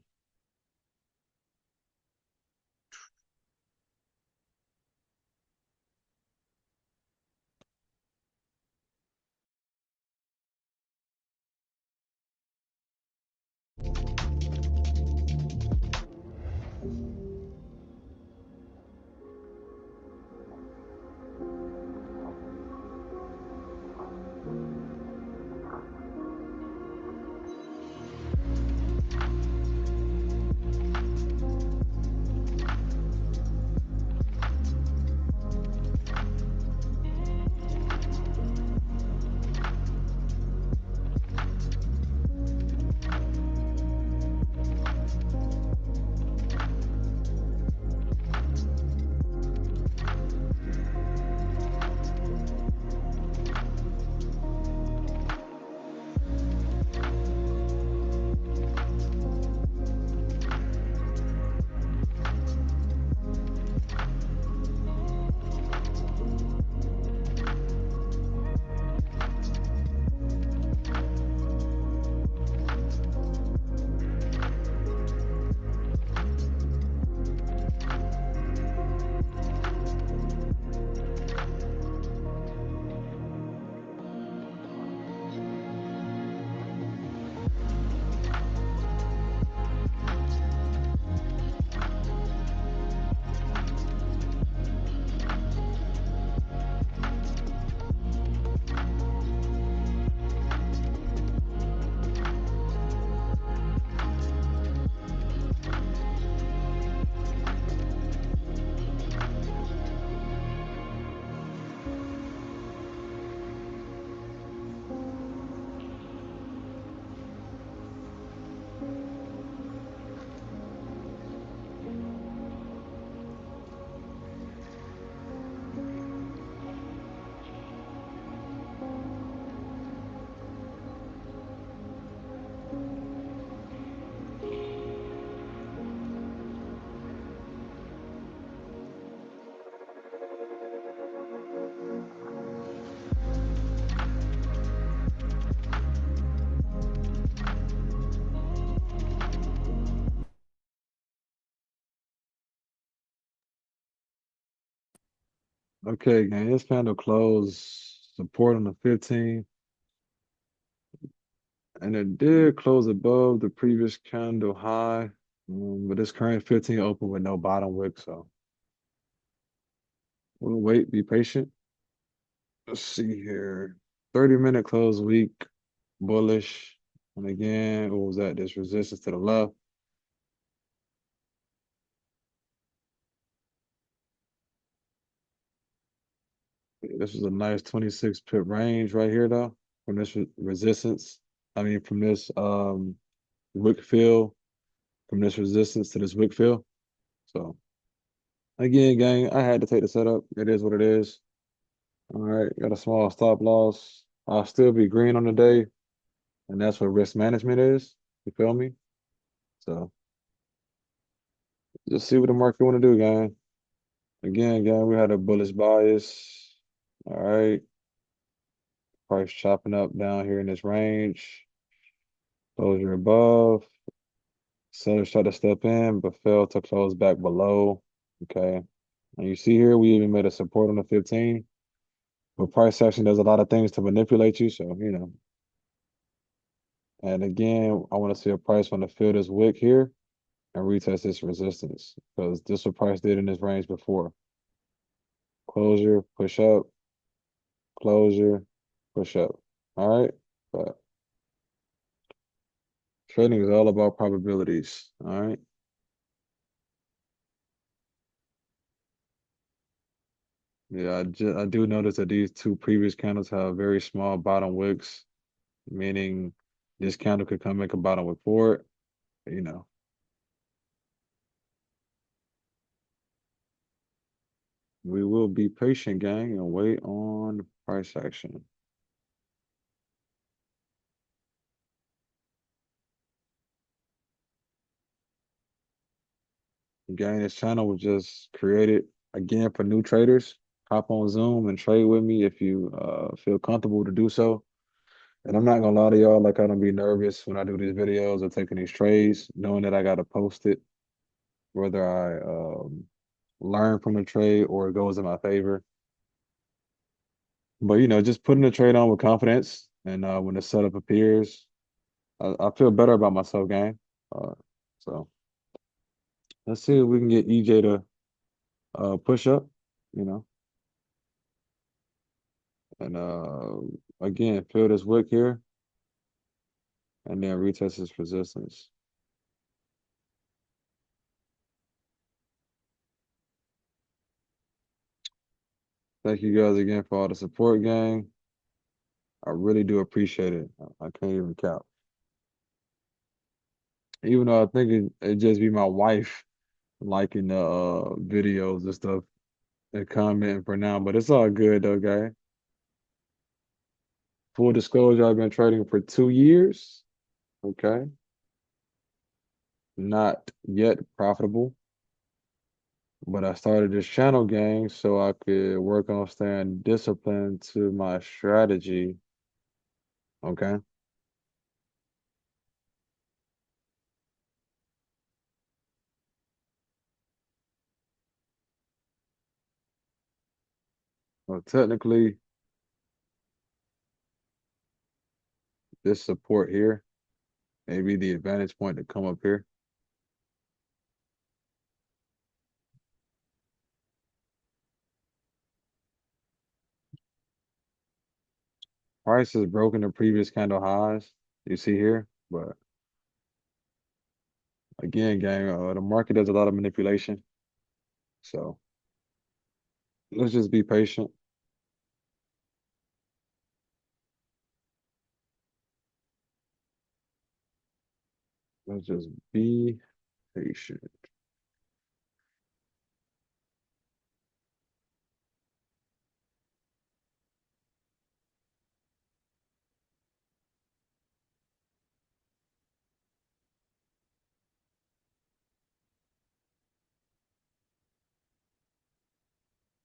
Okay, gang, this candle closed support on the 15, and it did close above the previous candle high. But this current 15 open with no bottom wick, so we'll wait, be patient. Let's see here. 30-minute close week, bullish. And again, what was that? This resistance to the left. This is a nice 26 pip range right here, though, from this resistance. I mean, from this wick fill, from this resistance to this wick fill. So again, gang, I had to take the setup. It is what it is. All right, got a small stop loss. I'll still be green on the day, and that's what risk management is. You feel me? So just see what the market want to do, gang. Again, gang, we had a bullish bias. All right, price chopping up down here in this range. Closure above. Sellers tried to step in, but failed to close back below. Okay. And you see here, we even made a support on the 15. But price action does a lot of things to manipulate you. So, and again, I want to see a price want to fill this wick here and retest this resistance because this is what price did in this range before. Closure, push up, closure, push up. All right. But trading is all about probabilities. All right. Yeah, I do notice that these two previous candles have very small bottom wicks, meaning this candle could come make a bottom wick forward. You know, we will be patient, gang, and wait on price action. Gang, this channel was just created again for new traders. Hop on Zoom and trade with me if you feel comfortable to do so. And I'm not gonna lie to y'all, like I don't be nervous when I do these videos or taking these trades, knowing that I gotta post it, whether I learn from the trade or it goes in my favor. But just putting the trade on with confidence, and when the setup appears, I feel better about myself, gang. Uh, so let's see if we can get EJ to push up, you know, and again fill this wick here, and then retest his resistance. Thank you guys again for all the support, gang. I really do appreciate it. I can't even count. Even though I think it just be my wife liking the videos and stuff and commenting for now, but it's all good though, guy. Full disclosure, I've been trading for 2 years. Okay. Not yet profitable, but I started this channel, gang, so I could work on staying disciplined to my strategy. Okay. Well, technically, this support here may be the advantage point to come up here. Price has broken the previous candle highs you see here, but again, gang, the market does a lot of manipulation. So let's just be patient. Let's just be patient.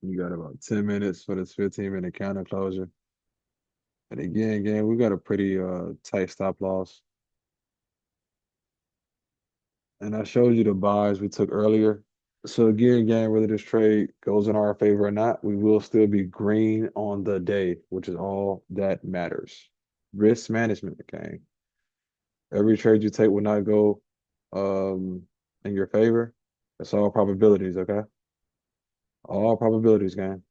You got about 10 minutes for this 15-minute counter closure. And again, gang, we got a pretty tight stop loss. And I showed you the buys we took earlier. So again, gang, whether this trade goes in our favor or not, we will still be green on the day, which is all that matters. Risk management, gang. Every trade you take will not go in your favor. It's all probabilities, okay? All probabilities, gang.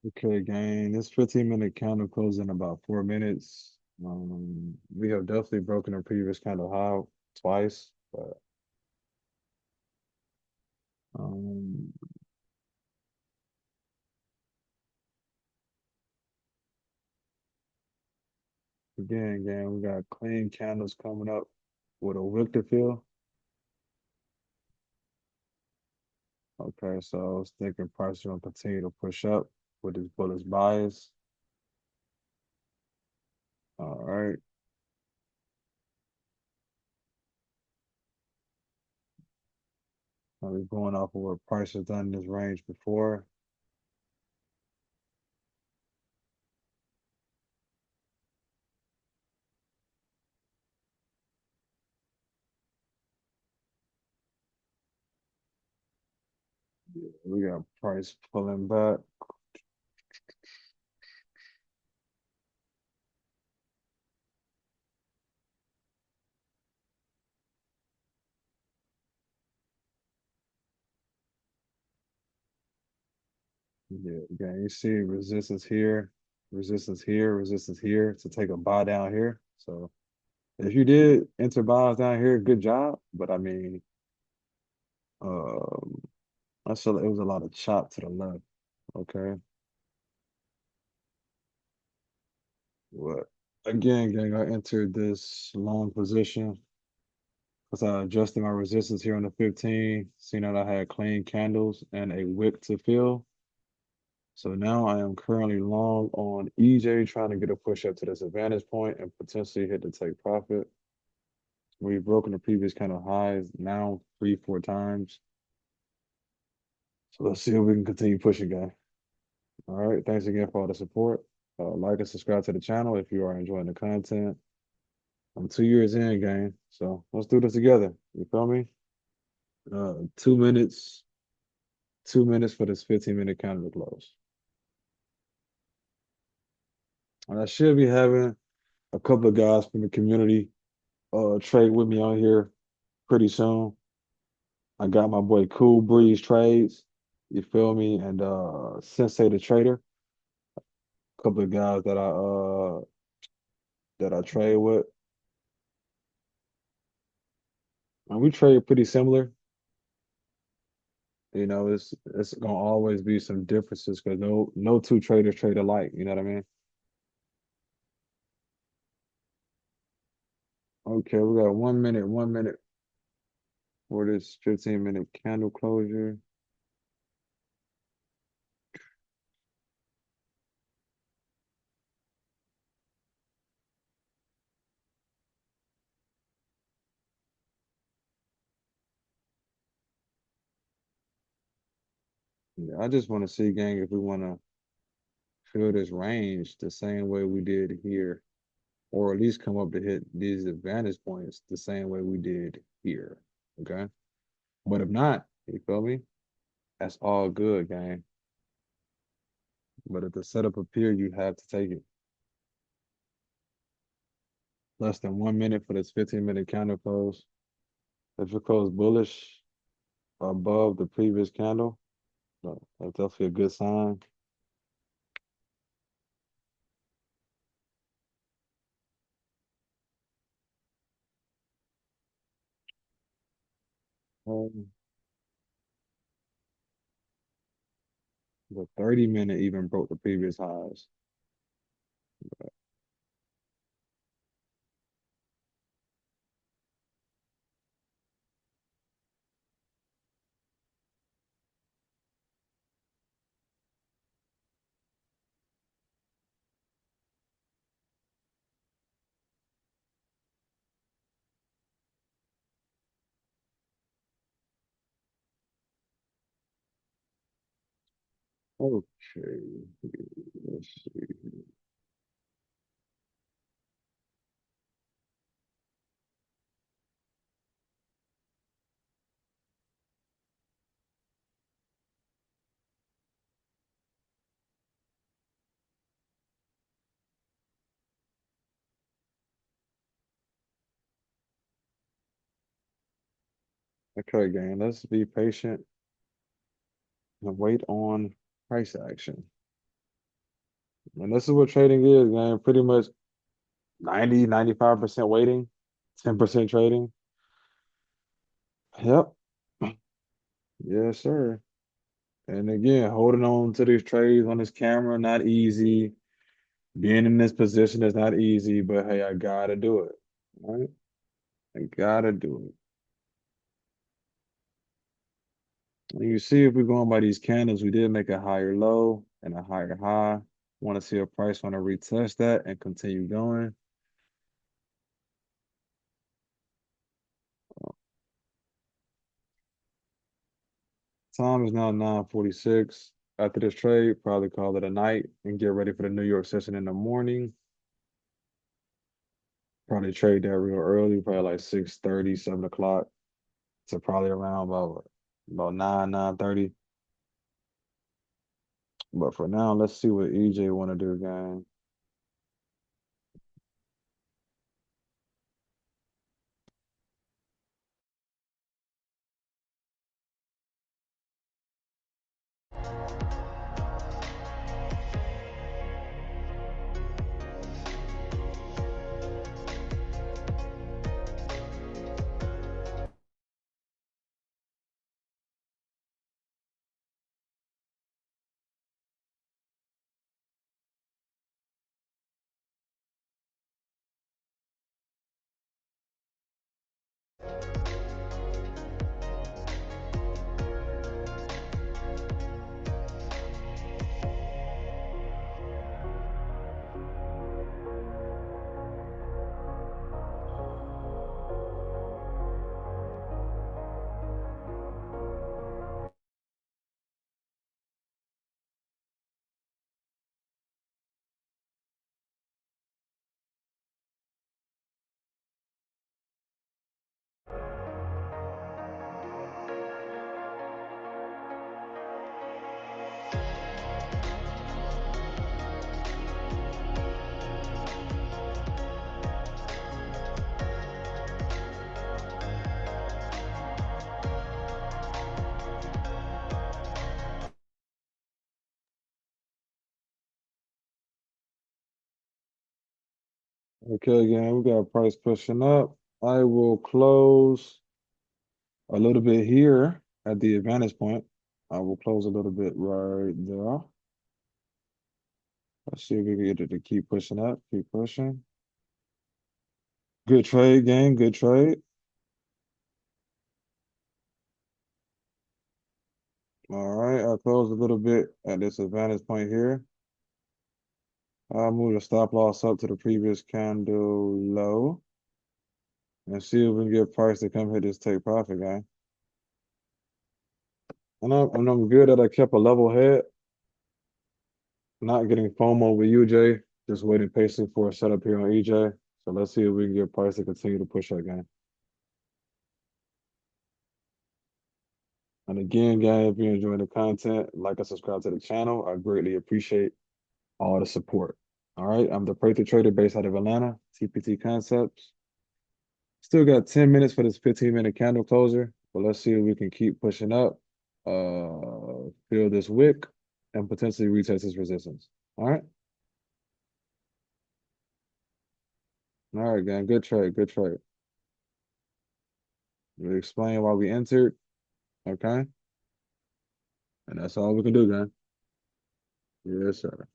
Okay, gang. This 15-minute candle closed in about 4 minutes. We have definitely broken a previous candle high twice, but um, again, gang, we got clean candles coming up with a wick to fill. Okay, so I was thinking price is gonna continue to push up with this bullish bias. All right, now we're going off of what price has done in this range before. We got price pulling back. Yeah, again, you see resistance here, resistance here to take a buy down here. So if you did enter buys down here, good job. But I mean, um, I saw it was a lot of chop to the left. Okay, what? Again, gang, I entered this long position because I adjusted my resistance here on the 15, seeing that I had clean candles and a wick to fill. So now I am currently long on EJ, trying to get a push up to this advantage point and potentially hit the take profit. We've broken the previous kind of highs now 3, 4 times. So let's see if we can continue pushing, guy. All right. Thanks again for all the support. Like and subscribe to the channel if you are enjoying the content. I'm 2 years in, gang. So let's do this together. You feel me? 2 minutes, 2 minutes for this 15-minute candle close. And I should be having a couple of guys from the community trade with me on here pretty soon. I got my boy Cool Breeze Trades. You feel me? And Sensei the Trader. Couple of guys that I trade with. And we trade pretty similar. You know, it's gonna always be some differences because no two traders trade alike. You know what I mean? Okay, we got 1 minute for this 15-minute candle closure. Yeah, I just want to see, gang, if we want to fill this range the same way we did here, or at least come up to hit these advantage points the same way we did here. Okay. But if not, you feel me? That's all good, gang. But if the setup appear, you have to take it. Less than 1 minute for this 15-minute candle close. If it close bullish above the previous candle, that's definitely a good sign. Um, the 30-minute even broke the previous highs. Okay, let's see. Okay, gang, let's be patient and wait on price action. And this is what trading is, man. Pretty much 95% waiting, 10% trading. Yep. Yes, sir. And again, holding on to these trades on this camera, not easy. Being in this position is not easy, but hey, I gotta do it. Right? I gotta do it. And you see, if we're going by these candles, we did make a higher low and a higher high. Want to see a price want to retest that and continue going. Time is now 9:46. After this trade, probably call it a night and get ready for the New York session in the morning. Probably trade that real early, probably like 6:30, 7 o'clock to probably around about 9:30. But for now, let's see what EJ want to do, gang. Okay, gang, we got price pushing up. I will close a little bit here at the advantage point. I will close a little bit right there. Let's see if we can get it to keep pushing up, keep pushing. Good trade, gang, good trade. All right, I closed a little bit at this advantage point here. I'll move the stop loss up to the previous candle low and see if we can get price to come hit this take profit, gang. And I'm good that I kept a level head, not getting FOMO with UJ, just waiting patiently for a setup here on EJ. So let's see if we can get price to continue to push that game. And again, guys, if you're enjoying the content, like and subscribe to the channel. I greatly appreciate all the support. All right, I'm the Pray Trader based out of Atlanta, TPT Concepts. Still got 10 minutes for this 15-minute candle closer, but let's see if we can keep pushing up, fill this wick, and potentially retest this resistance. All right. All right, gang. Good trade. Good trade. We explain why we entered. Okay. And that's all we can do, gang. Yes, sir.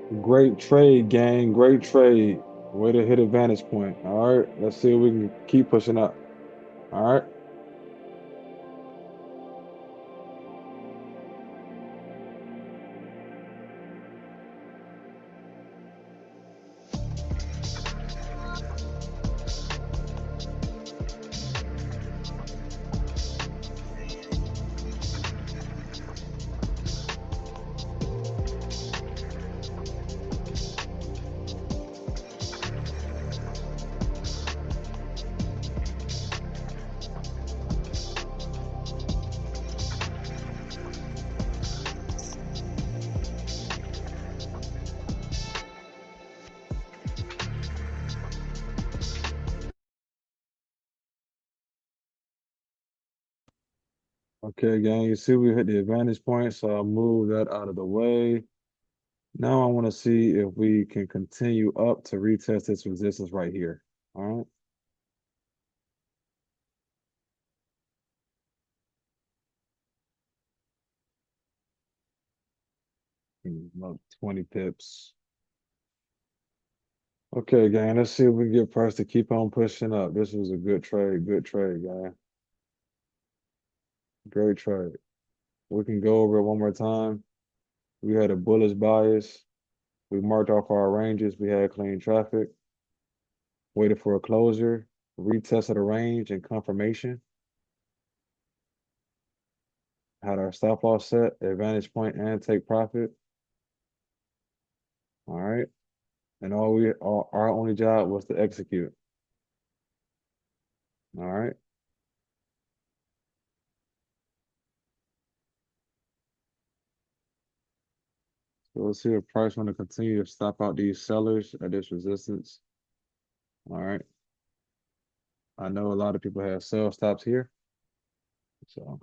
Great trade, gang. Great trade. Way to hit a vantage point. All right. Let's see if we can keep pushing up. All right. Okay, gang. You see we hit the advantage point, so I'll move that out of the way. Now I want to see if we can continue up to retest this resistance right here. All right. About 20 pips. Okay, gang. Let's see if we can get price to keep on pushing up. This was a good trade. Good trade, gang. Great trade. We can go over it one more time. We had a bullish bias. We marked off our ranges. We had clean traffic. Waited for a closure. Retested the range and confirmation. Had our stop loss set, advantage point, and take profit. All right. And our only job was to execute. All right. So let's see if price want to continue to stop out these sellers at this resistance. All right. I know a lot of people have sell stops here. So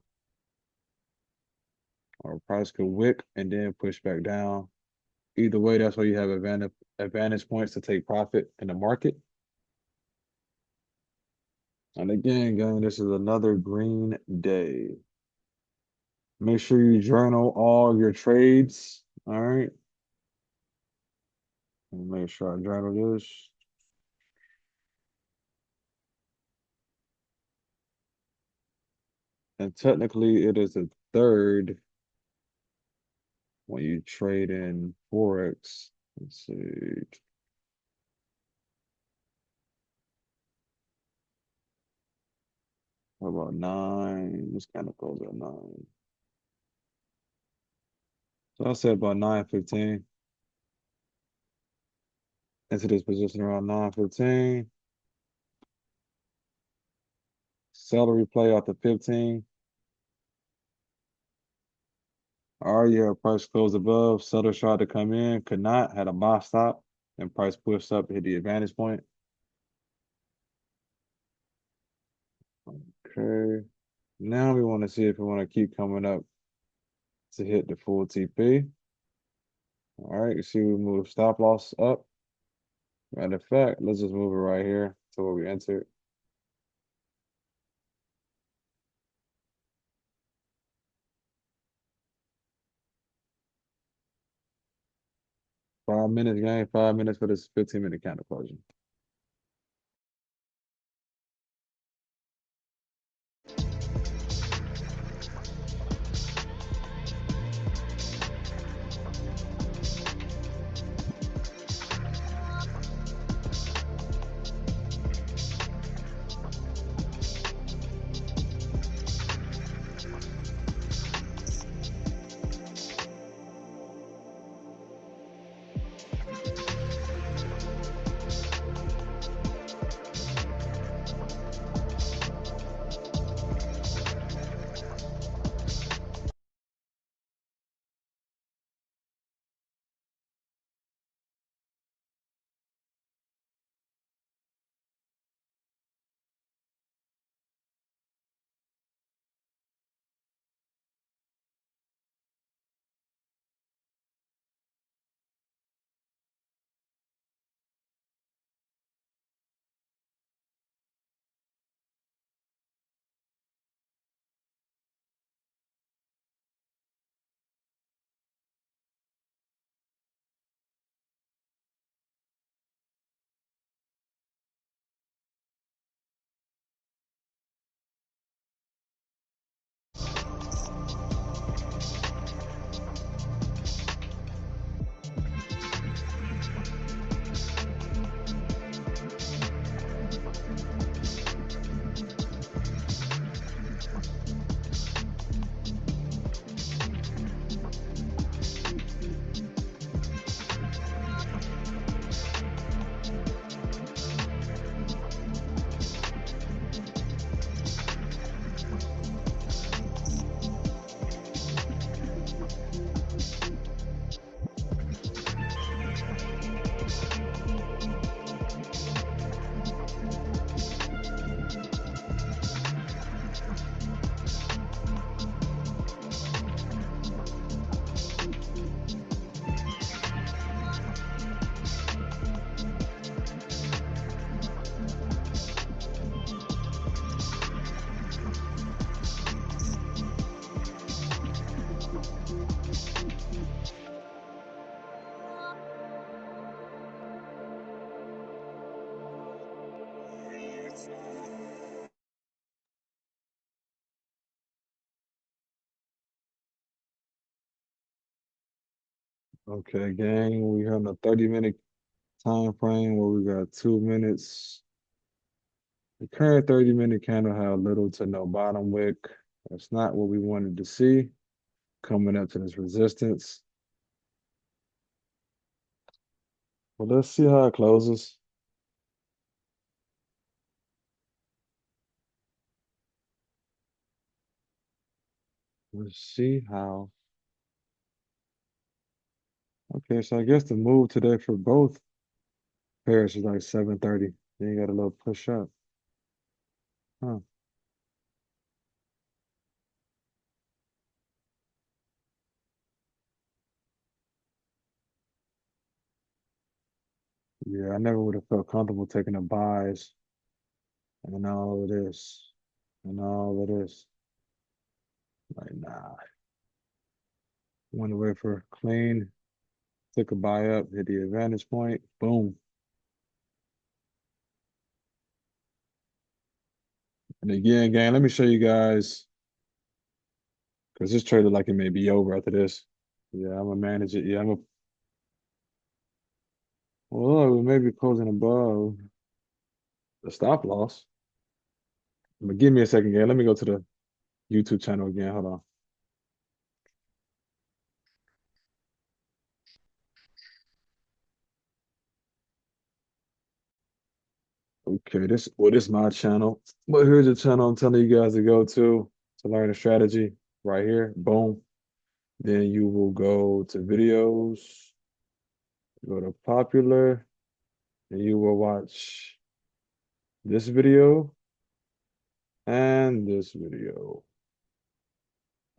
our price could wick and then push back down. Either way, that's why you have advantage points to take profit in the market. And again, gang, this is another green day. Make sure you journal all your trades. All right. And make sure I journal this. And technically, it is a third when you trade in Forex. Let's see. How about 9? This kind of goes at 9. So I said about 9:15 into this position around 9:15. Celery play out to 15. Already had price closed above. Seller tried to come in, could not, had a buy stop, and price pushed up, hit the advantage point. Okay. Now we want to see if we want to keep coming up to hit the full TP. All right, you see we move stop loss up. Matter of fact, let's just move it right here to where we entered. Five minutes, gang. 5 minutes for this 15-minute candle closure. Okay, gang, we have a 30-minute time frame where we got 2 minutes. The current 30-minute candle had little to no bottom wick. That's not what we wanted to see coming up to this resistance. Well, let's see how it closes. Let's see how. Okay, so I guess the move today for both pairs is like 7:30. Then you got a little push up. Huh. Yeah, I never would have felt comfortable taking the buys and all of this and all of this. Like, nah. Went away for clean, took a buy up, hit the advantage point, boom. And again, gang, let me show you guys because this trade look like it may be over after this. Yeah, I'm gonna manage it. Yeah, I'm gonna. Well, we may be closing above the stop loss. But give me a second, gang. Let me go to the YouTube channel again. Hold on. Okay, this is my channel. But here's the channel I'm telling you guys to go to learn the strategy right here. Boom. Then you will go to videos, go to popular, and you will watch this video and this video.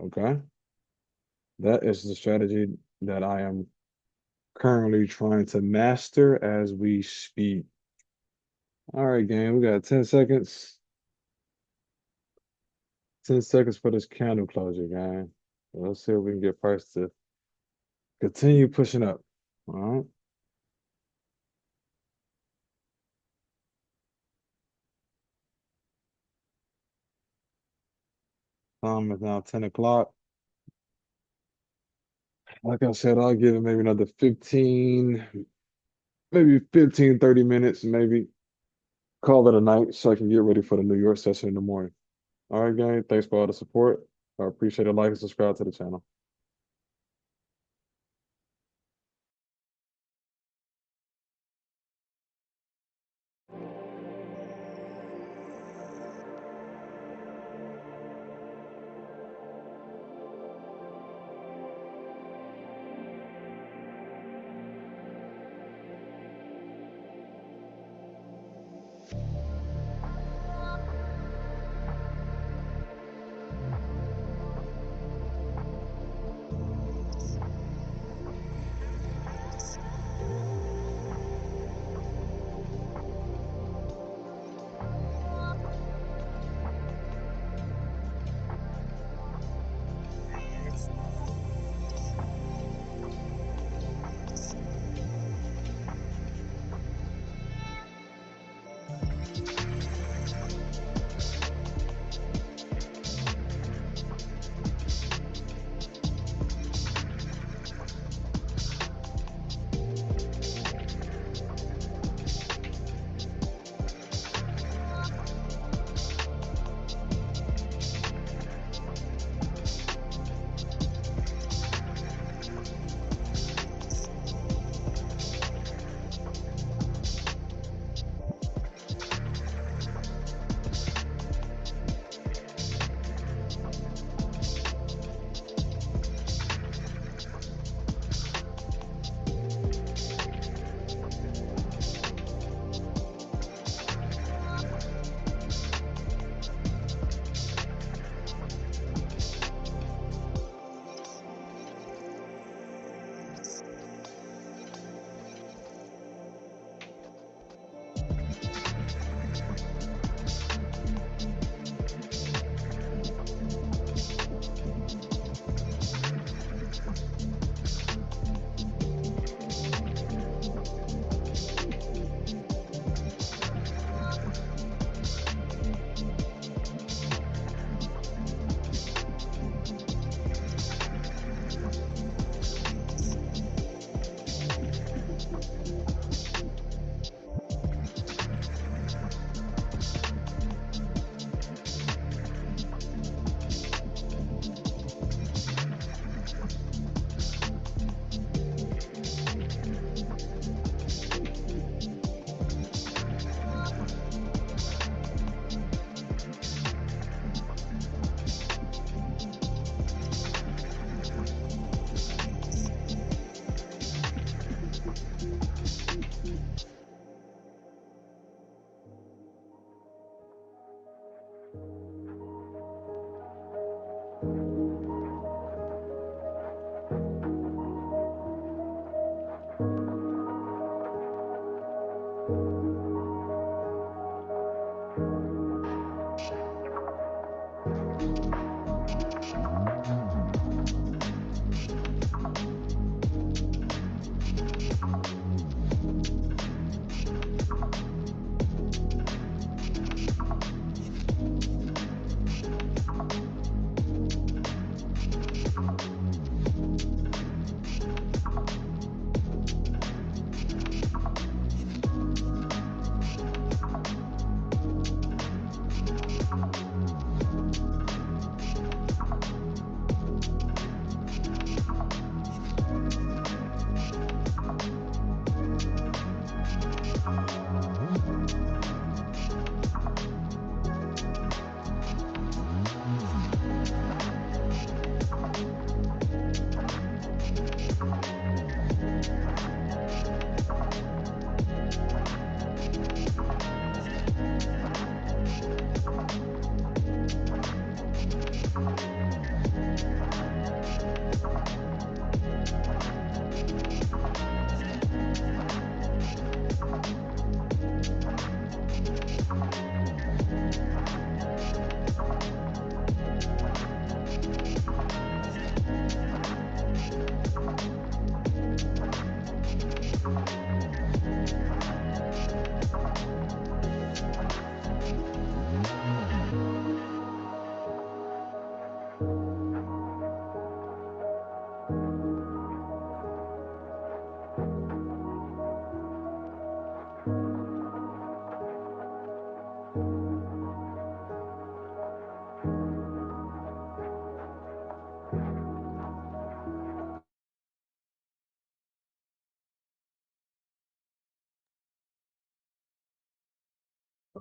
Okay. That is the strategy that I am currently trying to master as we speak. All right, gang, we got 10 seconds. 10 seconds for this candle closure, gang. Let's see if we can get price to continue pushing up. All right. Time is now 10 o'clock. Like I said, I'll give it maybe another 15, maybe 15, 30 minutes, maybe call it a night so I can get ready for the New York session in the morning. All right, gang. Thanks for all the support. I appreciate it. Like and subscribe to the channel.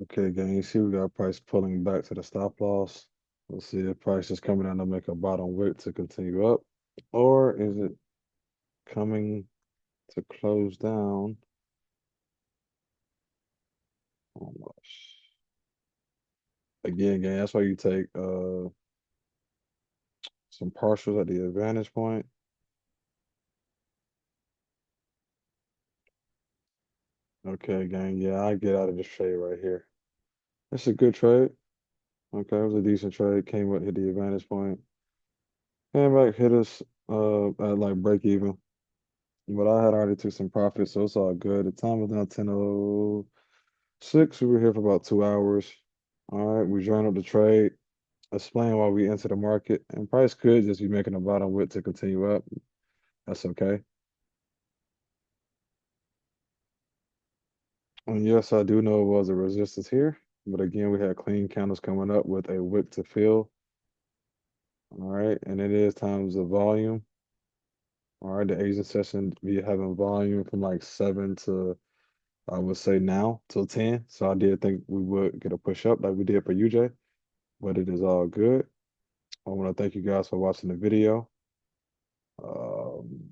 Okay, gang, you see we got price pulling back to the stop loss. Let's see if price is coming down to make a bottom wick to continue up, or is it coming to close down? Almost. Again, gang, that's why you take some partials at the advantage point. Okay, gang, yeah, I get out of this trade right here. It's a good trade. Okay, it was a decent trade. Came up, hit the advantage point. Came back, hit us at like break even. But I had already took some profit, so it's all good. The time was now 10:06. We were here for about 2 hours. All right, we joined up the trade. Explain why we entered the market. And price could just be making a bottom width to continue up. That's okay. And yes, I do know it was a resistance here. But again, we had clean candles coming up with a wick to fill. All right, and it is times the volume. All right, the Asian session be having volume from like 7 to I would say now till 10. So I did think we would get a push up like we did for UJ, but it is all good. I want to thank you guys for watching the video. Um,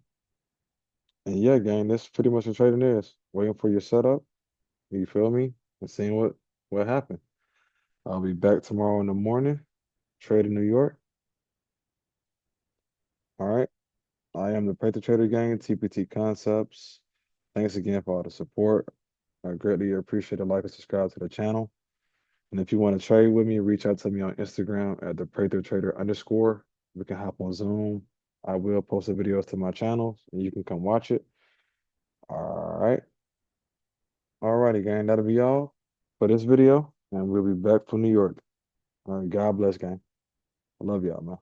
and yeah, gang, that's pretty much what trading is. Waiting for your setup. You feel me? And seeing what happened. I'll be back tomorrow in the morning. Trade in New York. All right. I am the Pray the Trader Gang, TPT Concepts. Thanks again for all the support. I greatly appreciate it. Like and subscribe to the channel. And if you want to trade with me, reach out to me on Instagram at the Prather Trader _. We can hop on Zoom. I will post the videos to my channel and you can come watch it. All right. All righty, gang. That'll be all for this video. And we'll be back from New York. All right. God bless, gang. I love y'all, man.